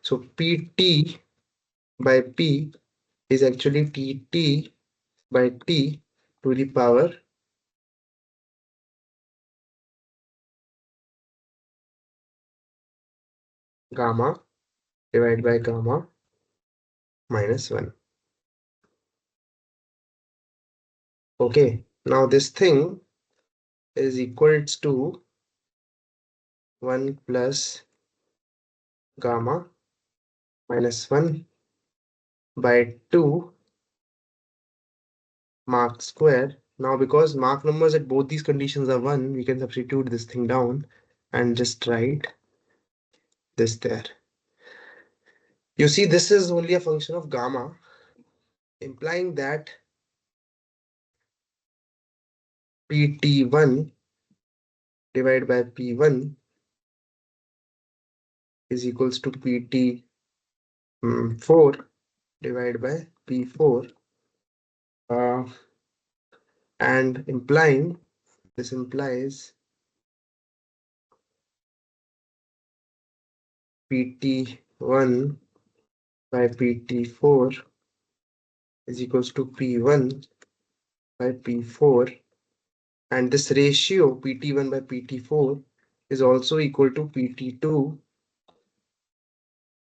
So PT by P is actually TT by T to the power gamma divided by gamma minus 1. Okay, now this thing is equals to 1 plus gamma minus 1 by 2 Mach square. Now, because Mach numbers at both these conditions are 1, we can substitute this thing down and just write this there. You see, this is only a function of gamma, implying that PT1 divided by P1 is equals to PT4 divided by P4, uh, and implying, this implies PT1 by PT4 is equals to P1 by P4, and this ratio PT1 by PT4 is also equal to PT2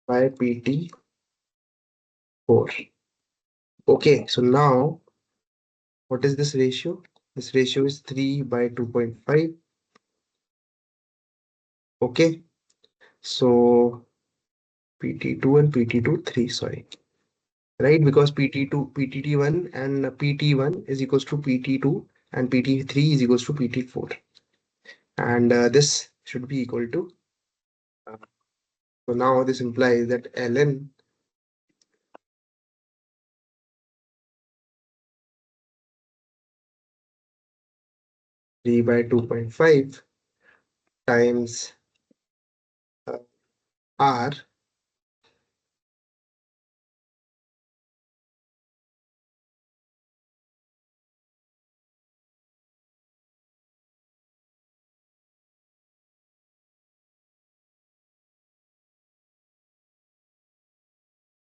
by PT4. Okay, so now what is this ratio? This ratio is 3 by 2.5. Okay, so PT2 and PT2, 3, sorry. Right, because PT2, PTT1 and PT1 is equals to PT2 and PT3 is equals to PT4. And this should be equal to, uh, so now this implies that ln 3 by 2.5 times R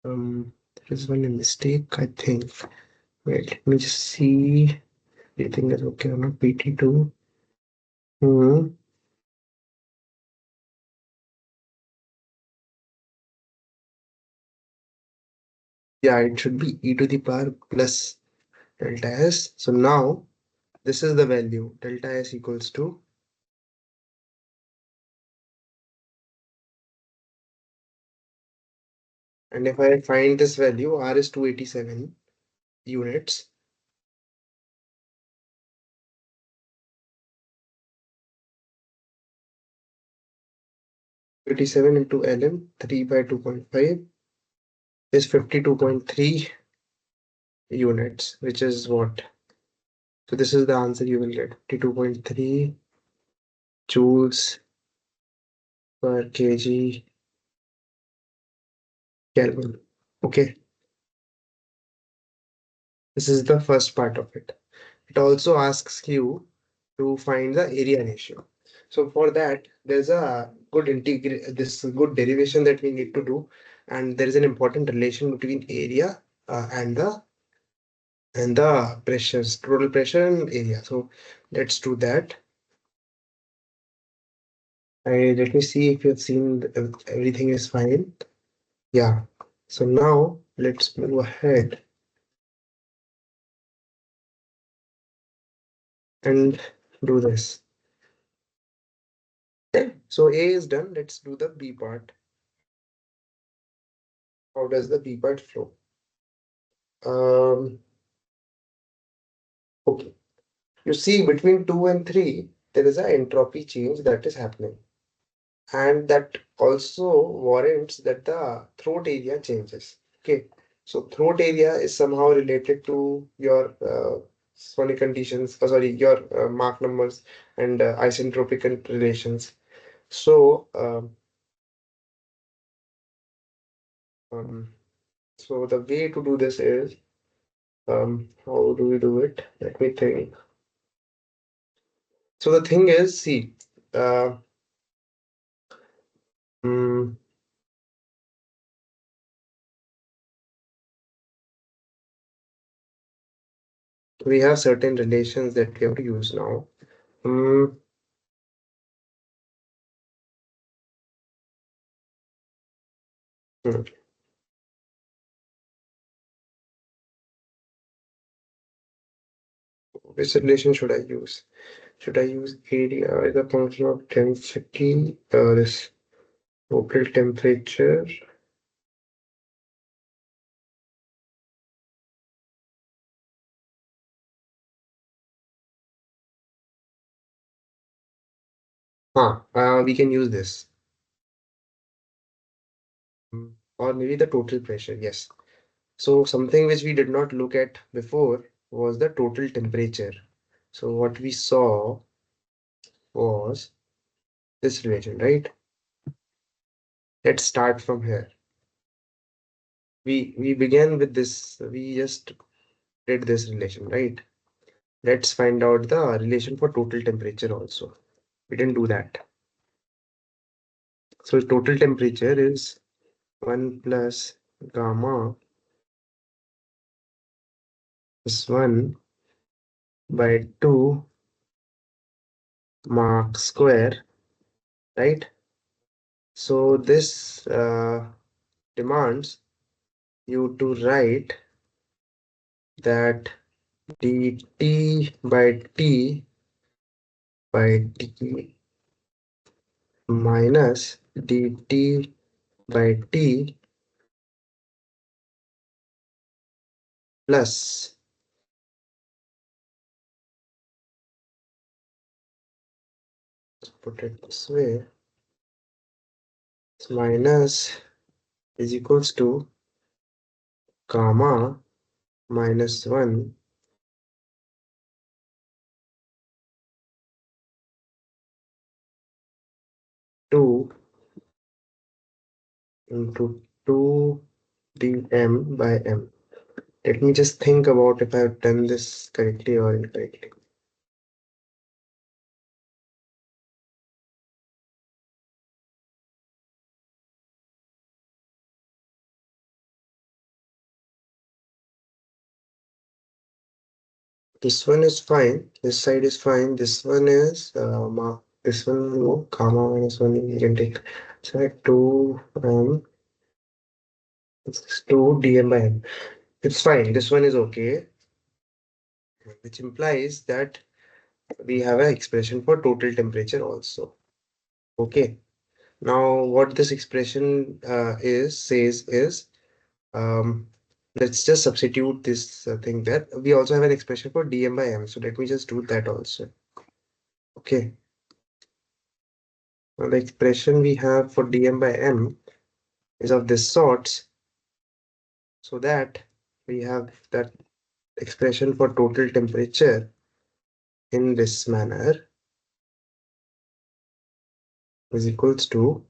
there is one mistake, I think. Wait, let me just see. Everything is okay or not. PT2. Hmm. Yeah, it should be e to the power plus delta S. So now this is the value. Delta S equals to, and if I find this value, R is 287 units. 87 into ln 3 by 2.5. is 52.3 units, which is what? So this is the answer you will get, 52.3 joules per kg Kelvin. Okay, this is the first part of it. It also asks you to find the area ratio. So for that, there's a good this good derivation that we need to do, and there is an important relation between area and the pressures, total pressure and area. So let's do that. Let me see if you've seen everything is fine. Yeah. So now let's move ahead and do this. So A is done. Let's do the B part. How does the B part flow? Um, okay. You see, between 2 and 3, there is an entropy change that is happening. And that also warrants that the throat area changes. Okay. So throat area is somehow related to your sonic conditions, sorry, your Mach numbers and isentropic relations. So, um, so the way to do this is, how do we do it? Let me think. So the thing is, see, uh, mm, we have certain relations that we have to use now. Mm, hmm, which relation should I use? Should I use area as a function of density, this local temperature? We can use this. Or maybe the total pressure, yes. So something which we did not look at before was the total temperature. So what we saw was this relation, right? Let's start from here. We began with this, we just did this relation, right? Let's find out the relation for total temperature also. We didn't do that. So total temperature is 1 plus gamma is 1 by 2 Mach square, right? So this demands you to write that dt by t by t minus dt by t plus, let's put it this way, minus is equals to gamma minus 1 2 into 2 dm by m. Let me just think about if I've done this correctly or incorrectly. This one is fine. This side is fine. This one is this one, no, gamma minus 1 you can take. So at 2 it's 2 dm by m. It's fine. This one is okay, which implies that we have an expression for total temperature also. Okay. Now what this expression says is, um, let's just substitute this thing there. We also have an expression for dm by m. So let me just do that also. Okay. Now the expression we have for dm by m is of this sort. So that we have that expression for total temperature in this manner is equals to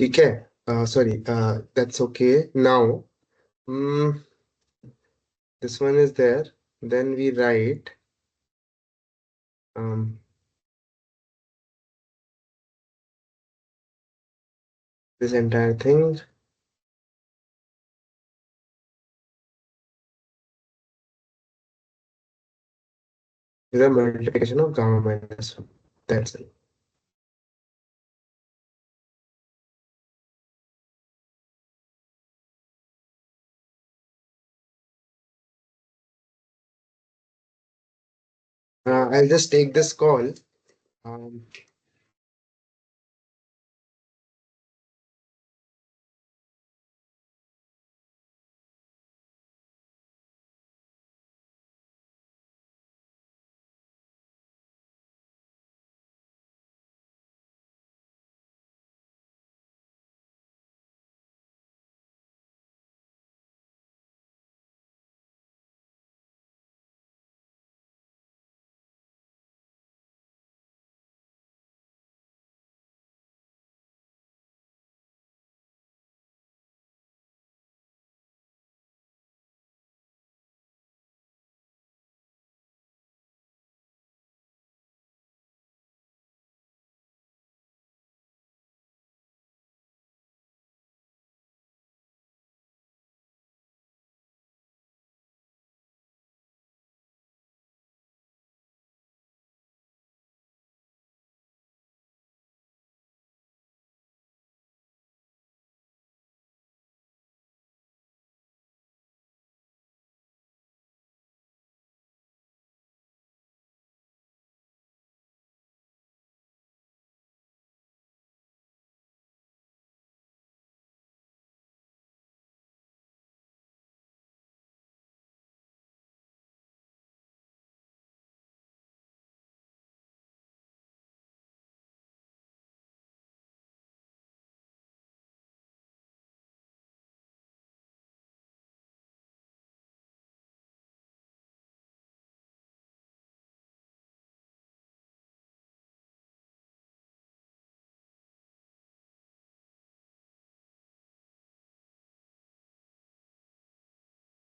ठीक है. Sorry, that's okay. Now, mm, this one is there. Then we write um, this entire thing is a multiplication of gamma minus 1. That's it. I'll just take this call. Um,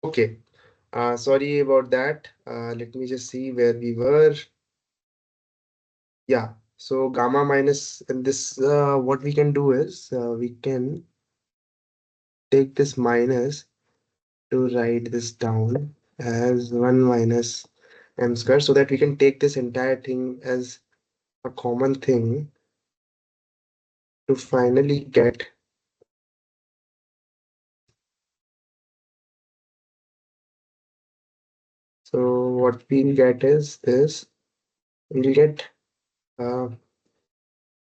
okay. Sorry about that. Let me just see where we were. Yeah. So gamma minus and this, what we can do is we can take this minus to write this down as 1 minus m square so that we can take this entire thing as a common thing to finally get. So what we'll get is this. We'll get uh,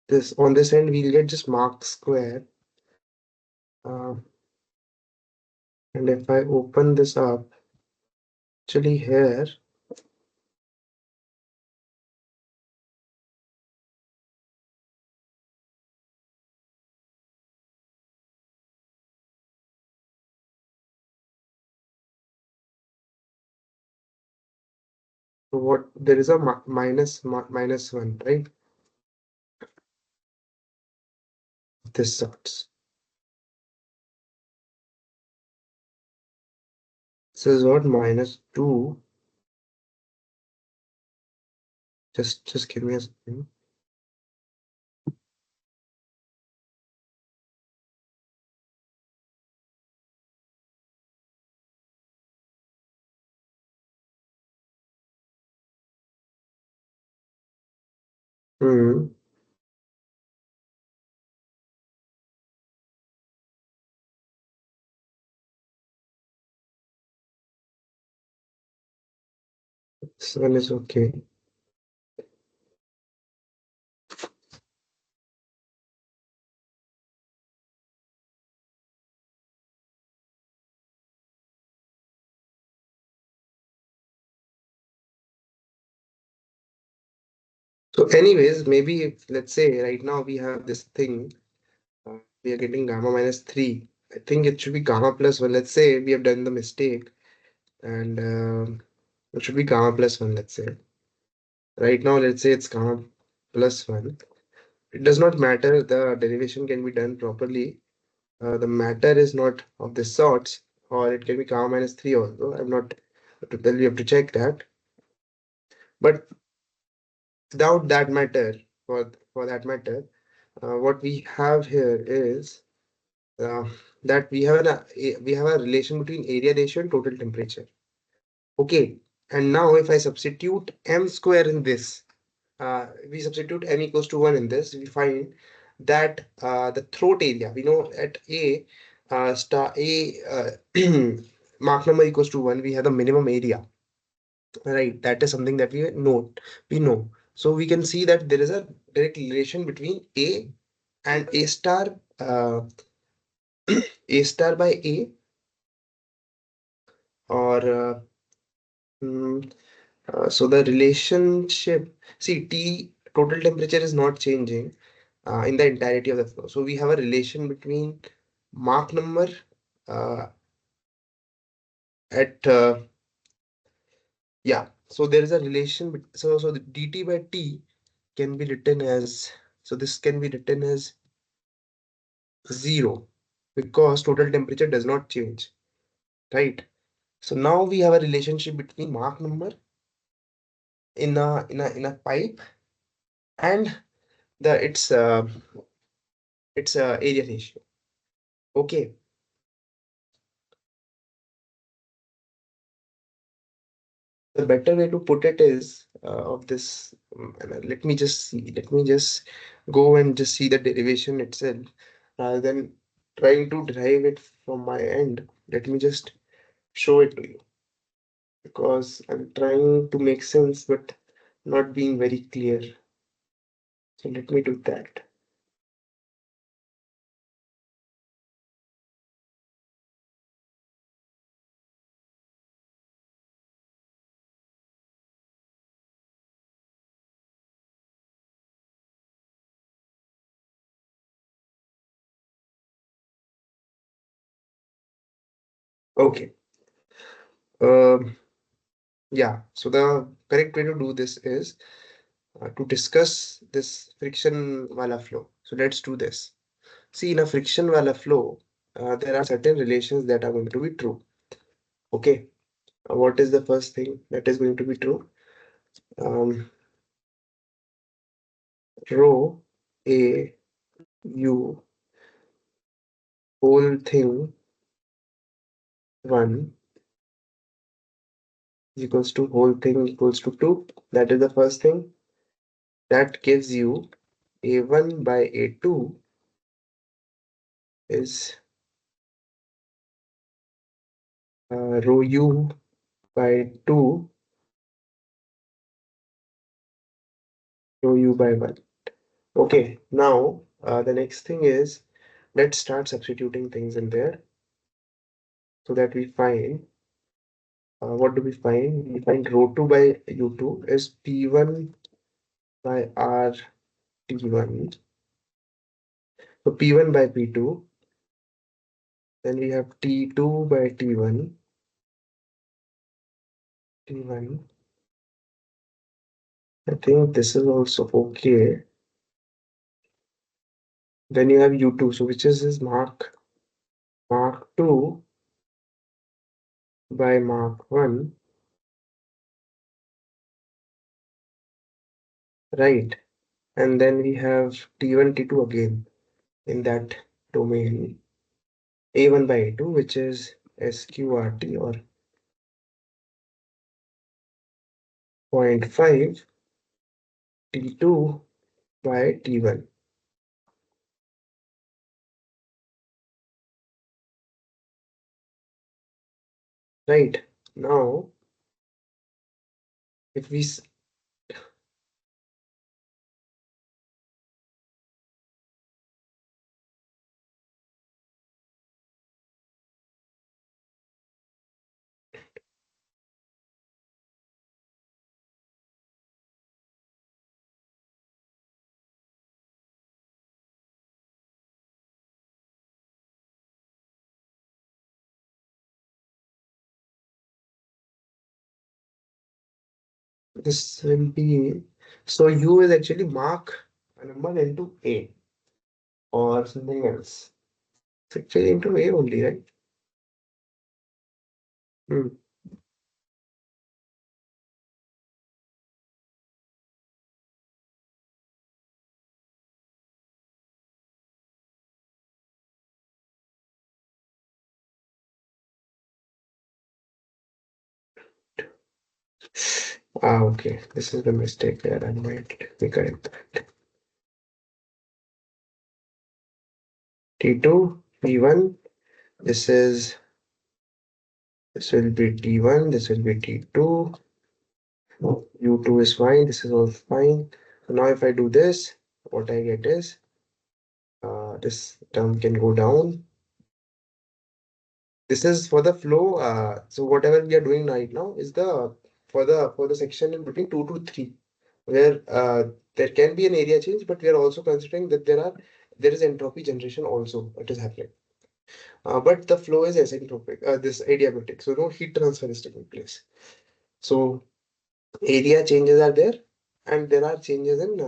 this on this end. We'll get just mark square. Uh, and if I open this up, actually here, so what there is a minus one, right? This sorts. This is what minus 2. Just give me a second. Hmm. 7 is okay. So anyways, maybe if let's say right now we have this thing, we are getting gamma minus 3. I think it should be gamma plus 1. Let's say we have done the mistake and it should be gamma plus 1, let's say. Right now, let's say it's gamma plus 1. It does not matter. The derivation can be done properly. The matter is not of this sorts, or it can be gamma minus 3 also. I'm not to tell you, have to check that. But without that matter, for that matter, what we have here is uh, that we have a relation between area ratio and total temperature. Okay, and now if I substitute m square in this, we substitute m equals to 1 in this, we find that the throat area, we know at a star a mark number equals to 1, we have the minimum area, right? That is something that we know. So we can see that there is a direct relation between a and a star, a star by a, or mm, so the relationship, see, T total temperature is not changing in the entirety of the flow. So we have a relation between Mach number uh, at yeah. So there is a relation. So the dt by T can be written as, so this can be written as 0 because total temperature does not change, right? So now we have a relationship between Mach number in a pipe and the its area ratio. Okay. The better way to put it is of this. Let me just see. Let me just go and just see the derivation itself rather than trying to derive it from my end. Let me just show it to you because I'm trying to make sense but not being very clear. So let me do that. Okay. Um, yeah. So the correct way to do this is to discuss this friction wala flow. So let's do this. See, in a friction wala flow, there are certain relations that are going to be true. Okay, what is the first thing that is going to be true? Um, Rho A U whole thing 1 equals to whole thing equals to 2. That is the first thing. That gives you A1 by A2 is rho U by 2, rho U by 1. Okay, now the next thing is let's start substituting things in there so that we find what do we find? We find rho 2 by U2 is P1 by RT1. So P1 by P2. Then we have T2 by T1. T1. I think this is also okay. Then you have U2. So which is Mark 2 by Mark 1, right? And then we have T1, T2 again in that domain, A1 by A2, which is SQRT or 0.5 T2 by T1, right? Now, if we this will be, so U is actually mark a number into A or something else. It's actually into A only, right? Hmm. Ah, okay. This is the mistake there. I might be correct. T2, T1. This is this will be T1. This will be T2. U2 is fine. This is all fine. So now if I do this, what I get is this term can go down. This is for the flow. So whatever we are doing right now is the for the section in between 2 to 3, where there can be an area change, but we are also considering that there is entropy generation also it is happening. But the flow is asymptotic, this adiabatic, so no heat transfer is taking place. So area changes are there, and there are changes in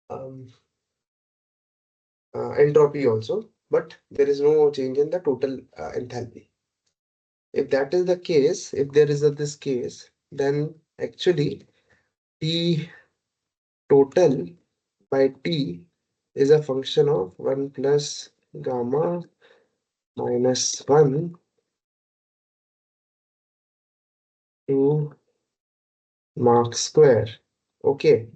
um, entropy also, but there is no change in the total enthalpy. If that is the case, if there is this case, then actually T total by T is a function of 1 plus gamma minus 1 to Mark square. Okay,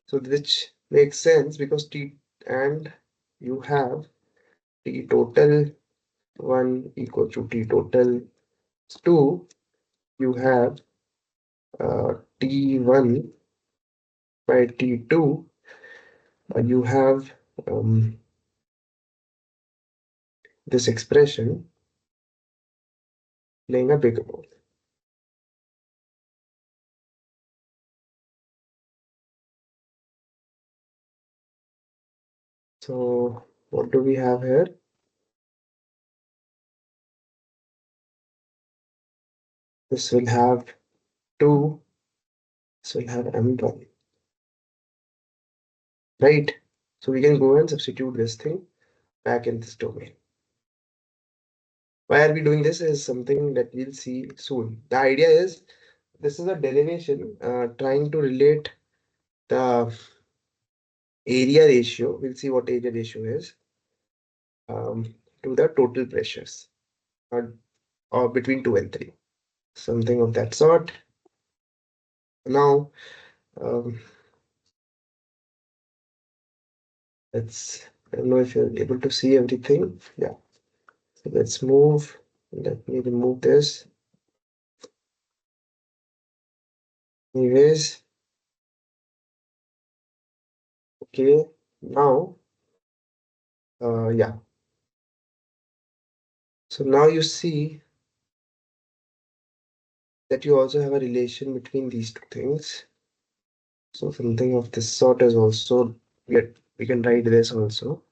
so which makes sense because T and you have T total 1 equal to T total 2. You have T1 by T2. You have this expression playing a big role. So what do we have here? This will have 2. This will have M1, right? So we can go and substitute this thing back in this domain. Why are we doing this is something that we'll see soon. The idea is this is a derivation trying to relate the area ratio. We'll see what area ratio is to the total pressures or between 2 and 3. Something of that sort. Now, um, I don't know if you're able to see everything. Yeah. So let's move. Let me remove this. Anyways, okay. Now, yeah. So now you see that you also have a relation between these two things. So something of this sort is also we can write this also.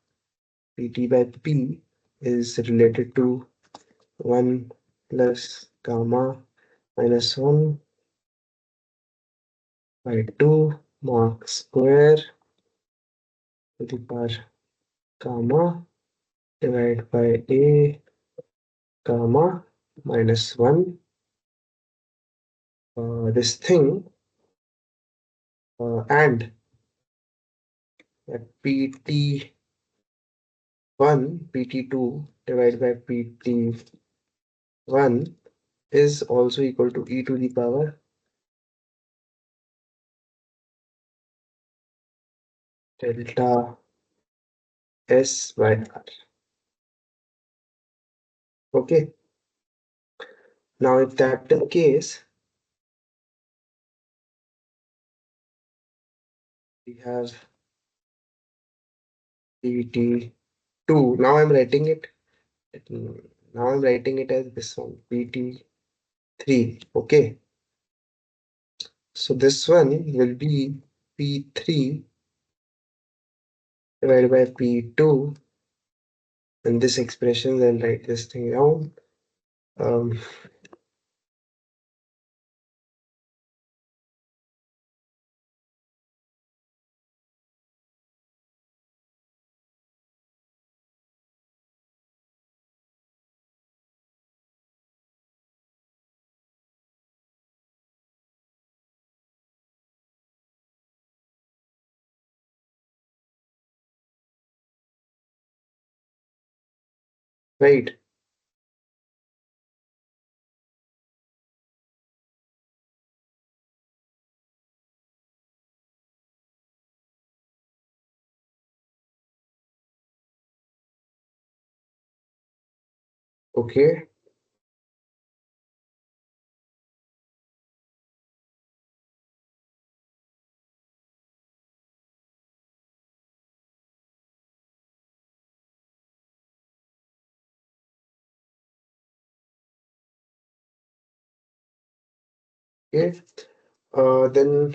Pt by P is related to 1 plus gamma minus 1 by 2 Mach square to the power gamma divided by A gamma. minus 1. This thing and PT1 PT2 divided by PT1 is also equal to e to the power delta S by R. Okay. Now, if that's the case, we have PT2. Now I'm writing it. Now I'm writing it as this one, PT3. Okay. So this one will be P3 divided by P2. And this expression, then write this thing down. Um, right. Okay. Okay. Then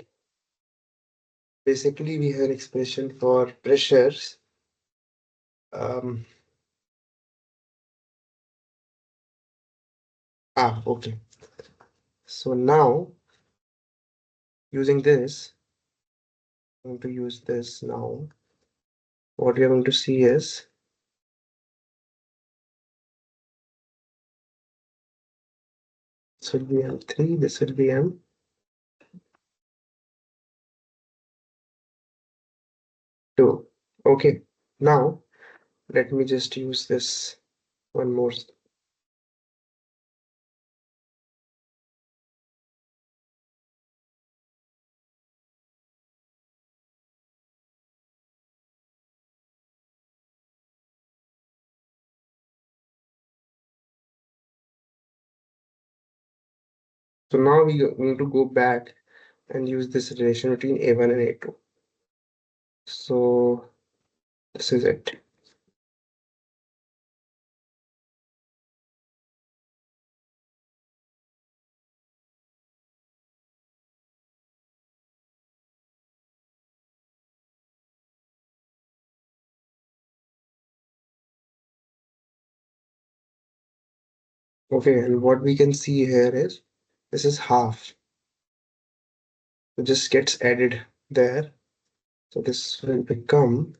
basically we have an expression for pressures. Um, okay. So now using this, I'm going to use this now. What we are going to see is this will be M3, this will be M2. Okay. Now let me just use this one more. So now we need to go back and use this relation between A1 and A2. So this is it. Okay, and what we can see here is this is half. It just gets added there. So this will become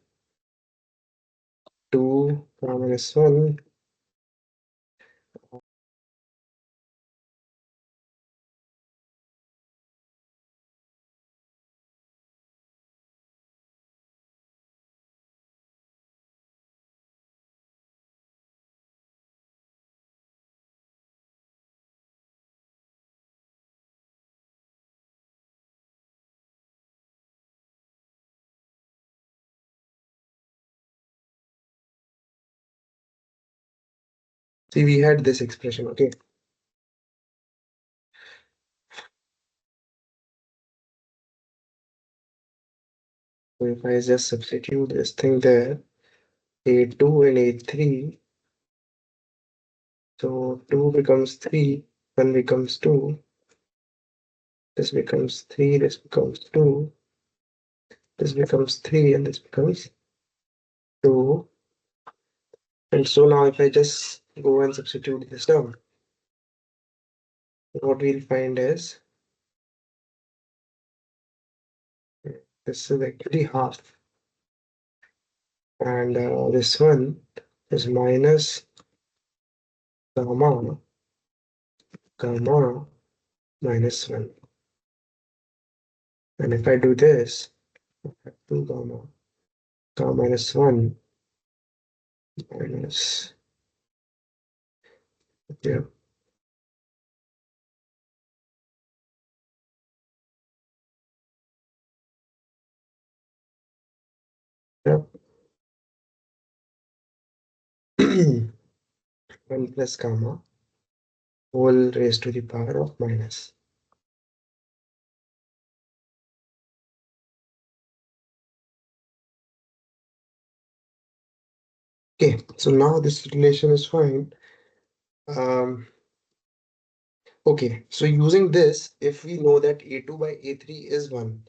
2 minus 1. See, we had this expression, okay? So if I just substitute this thing there, A2 and A3, so 2 becomes 3, 1 becomes 2, this becomes 3, this becomes 2, this becomes 3, and this becomes 2. And so now if I just go and substitute this down, what we'll find is this is actually half. And this one is minus gamma gamma minus 1. And if I do this, 2 gamma minus 1 minus, yeah, yeah. 1 plus gamma whole raised to the power of minus. Okay, so now this relation is fine. Okay, so using this, if we know that A2 by A3 is 1,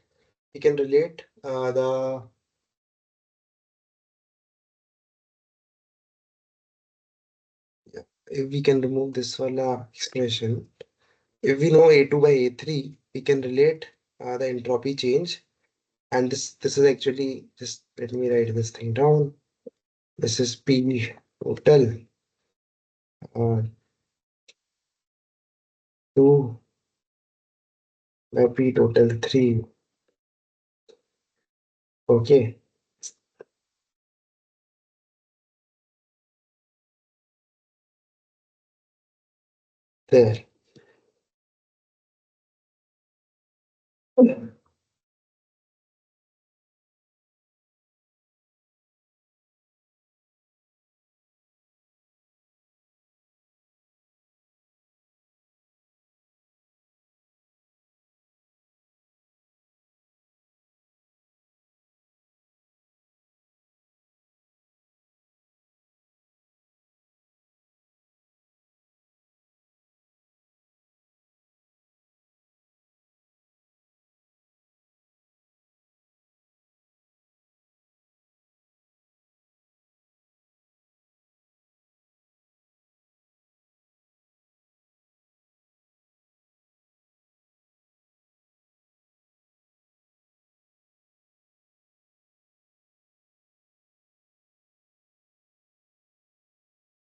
we can relate if we can remove this wala expression. If we know A2 by A3, we can relate the entropy change. And this is actually, just let me write this thing down. This is P total uh, 2 by P total 3. Okay, there.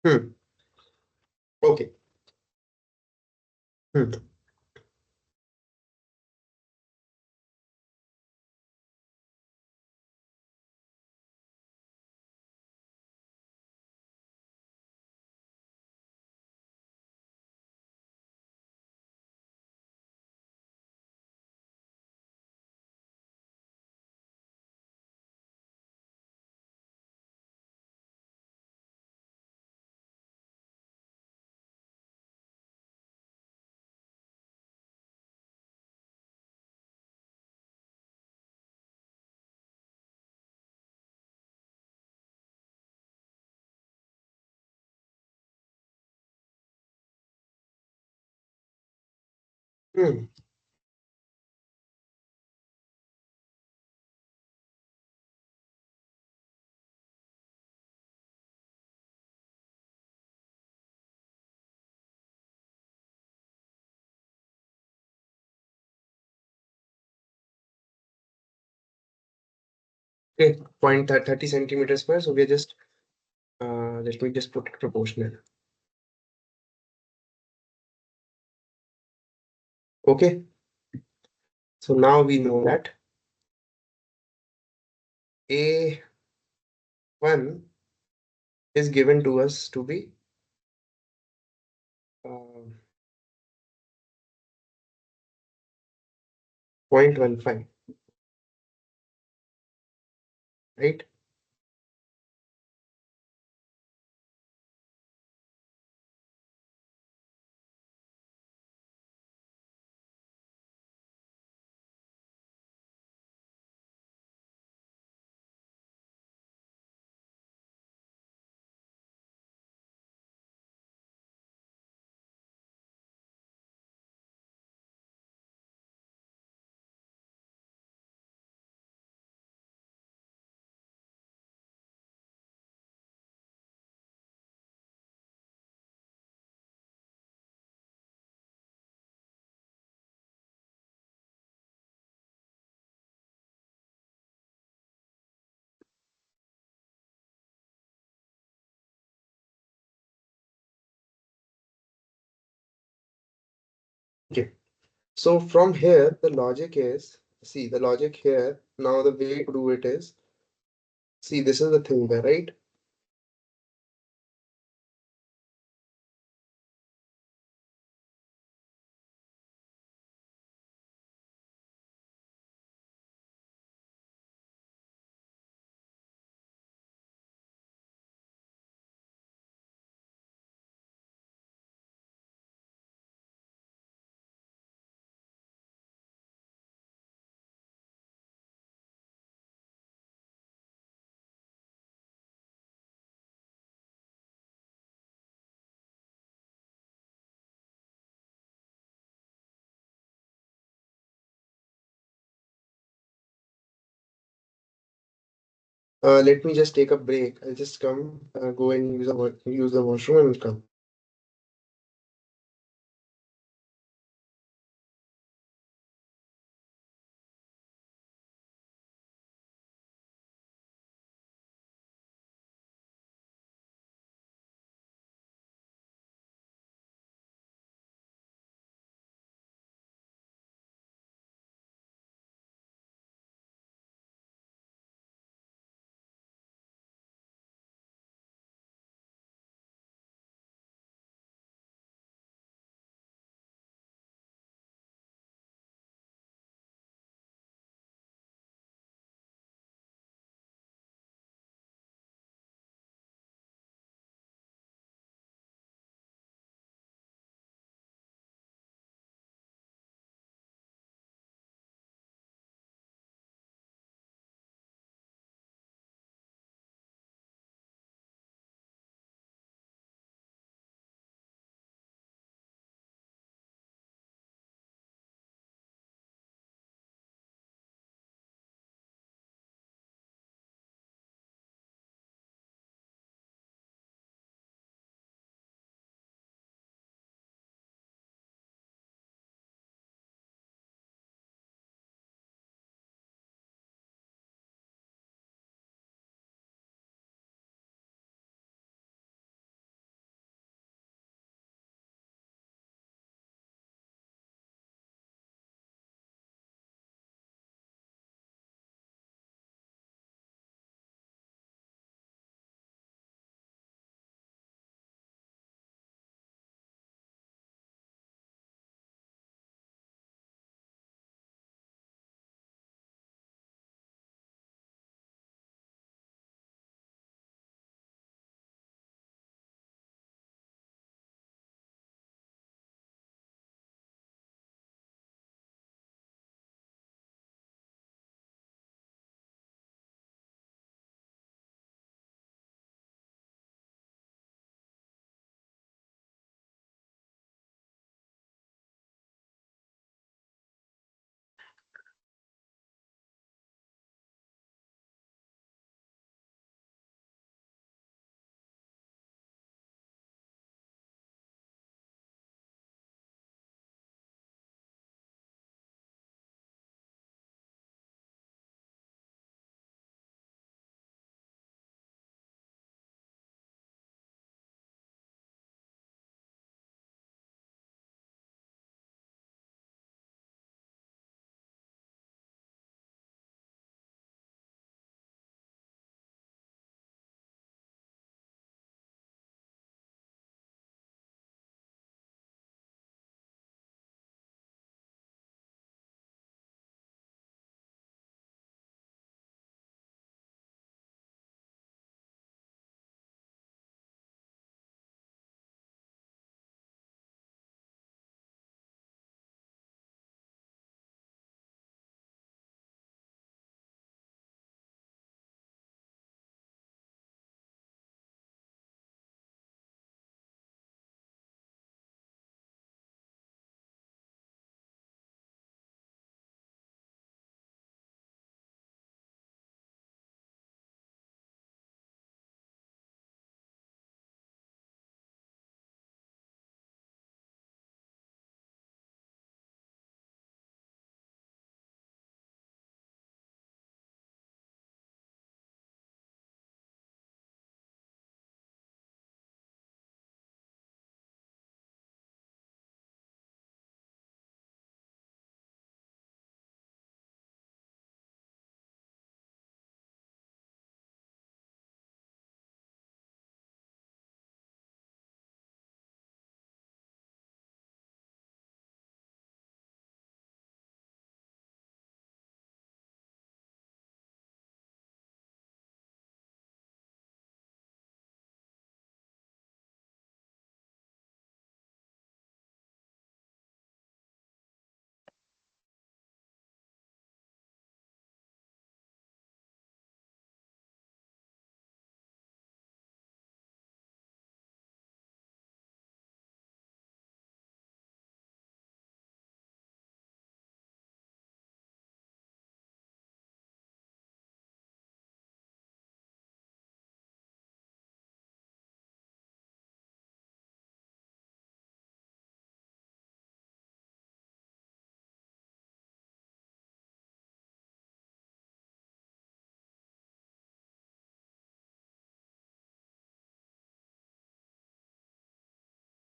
Hmm. Okay. Hmm. Hmm. Okay, 30 centimeters square. So we are just let me just put it proportional. Okay, so now we know that A1 is given to us to be uh, 0.15, right? Okay. So from here, the logic is, see the logic here. Now the way to do it is, see this is the thing there, right? Let me just take a break. I'll just come, go and use the washroom and come.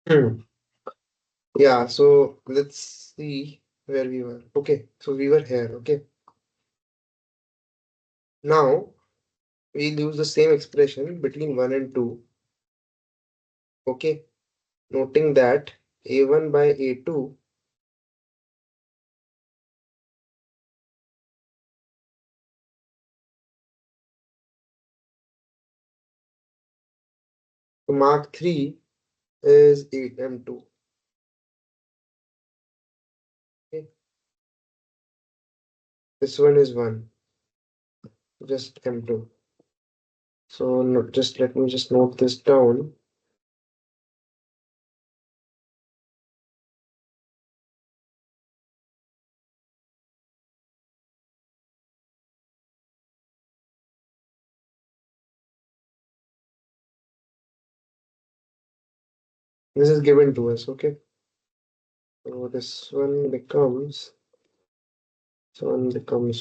Hmm. Yeah, so let's see where we were. Okay, so we were here. Okay, now we'll use the same expression between 1 and 2. Okay, noting that A1 by A2, so Mark 3 is 8M2. Okay, this one is 1, just M2. So just let me just note this down. This is given to us. Okay, so this one becomes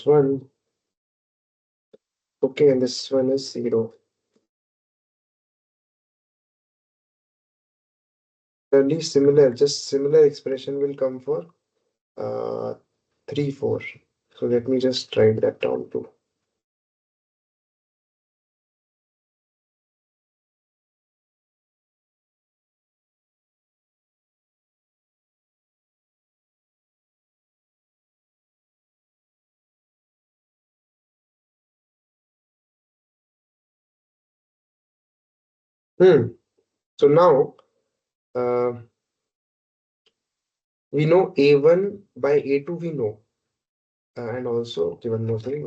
1. Okay, and this one is 0. Only similar, just similar expression will come for uh 3, 4. So let me just write that down too. Hmm. So now uh, we know A1 by A2 we know. And also, okay, one more thing.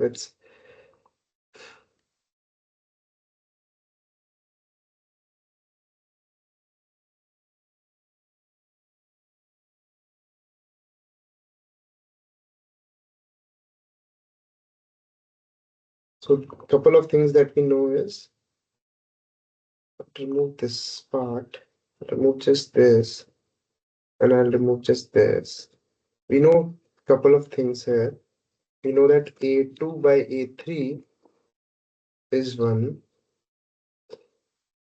So couple of things that we know is remove this part, remove just this, and I'll remove just this. We know couple of things here. We know that A2 by A3 is 1,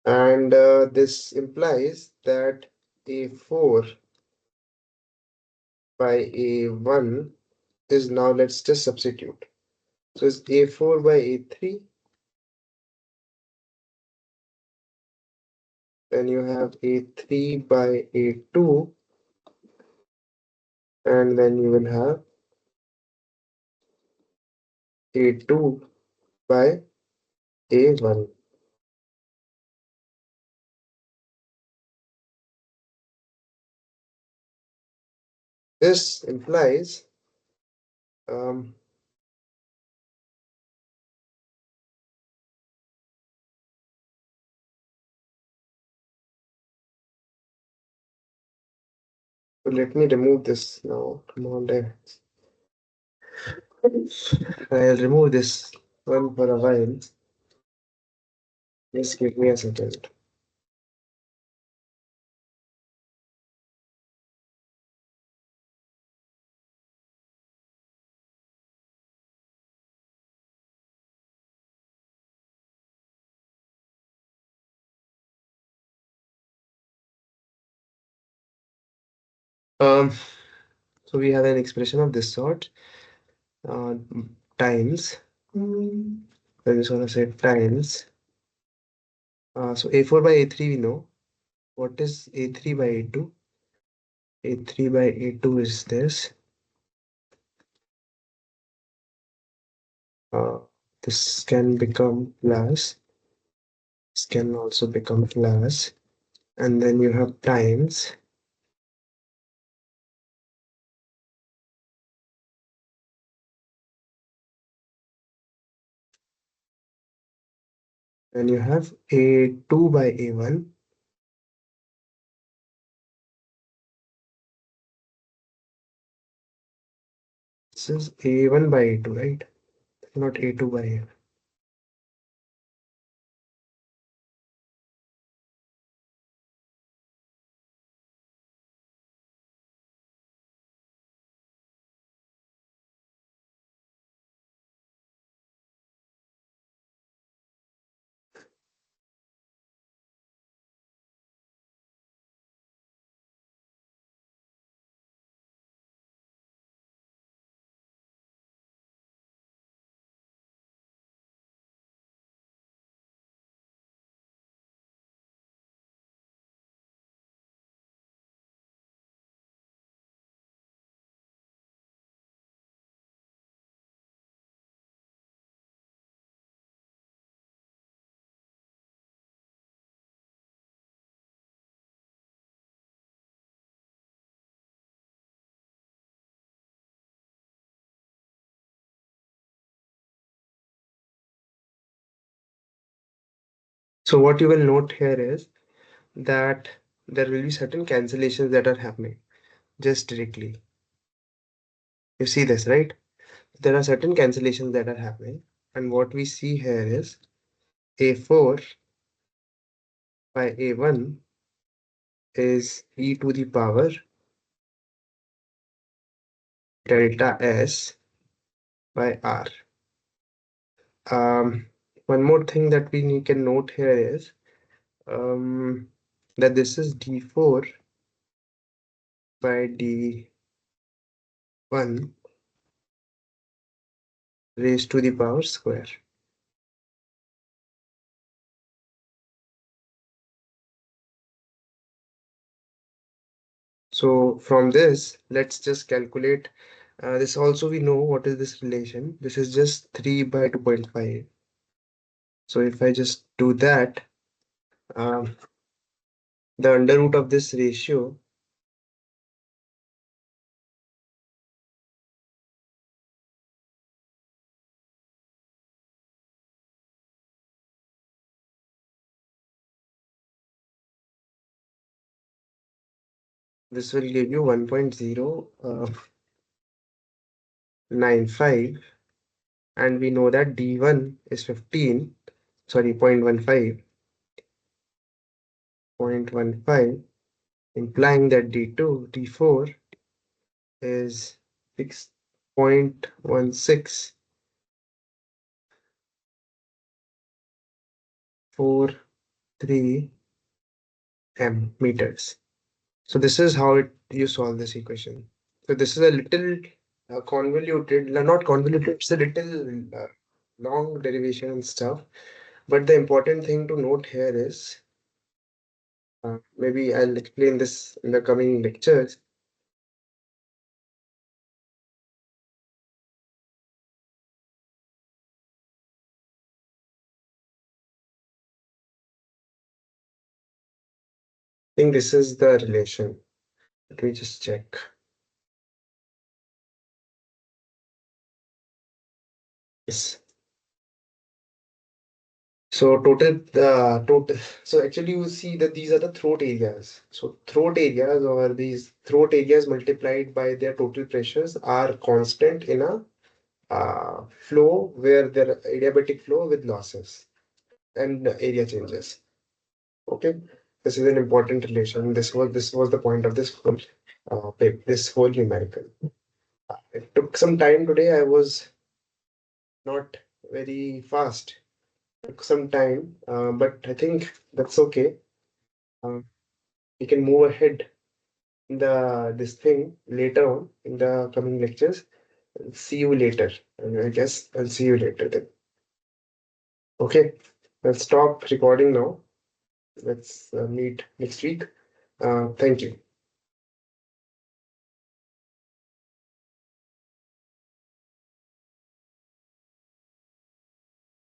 and this implies that A4 by A1 is now, let's just substitute. So it's A4 by A3, then you have A3 by A2, and then you will have A2 by A1. This implies um, so let me remove this now. Come on there. I'll remove this one for a while. Just give me a second. Um, so we have an expression of this sort, uh, times. I just want to say times. So A4 by A3 we know. What is A3 by A2? A3 by A2 is this. Uh, this can become plus. This can also become plus. And then you have times. And you have A2 by A1. This is A1 by A2, right? Not A2 by A1. So what you will note here is that there will be certain cancellations that are happening just directly. You see this, right? There are certain cancellations that are happening, and what we see here is A4 by A1 is e to the power delta S by R. Um, One more thing that can note here is um, that this is D4 by D1 raised to the power square. So from this, let's just calculate. This also we know what is this relation. This is just 3 by 2.5. So if I just do that, um, the under root of this ratio, this will give you 1.095, and we know that D1 is 15, sorry, 0.15, implying that D4 is 6.1643 meters. So this is how you solve this equation. So this is a little convoluted, not convoluted, it's a little long derivation and stuff. But the important thing to note here is, maybe I'll explain this in the coming lectures. I think this is the relation. Let me just check. Yes. So so actually you see that these are the throat areas. So throat areas, or these throat areas multiplied by their total pressures, are constant in a flow where there are adiabatic flow with losses and area changes. Okay, this is an important relation. This was the point of this whole this whole numerical. It took some time today. I was not very fast. Took some time, but I think that's okay. Uh, we can move ahead in the this thing later on in the coming lectures. See you later. I guess I'll see you later then. Okay, let's stop recording now. Let's meet next week. Thank you.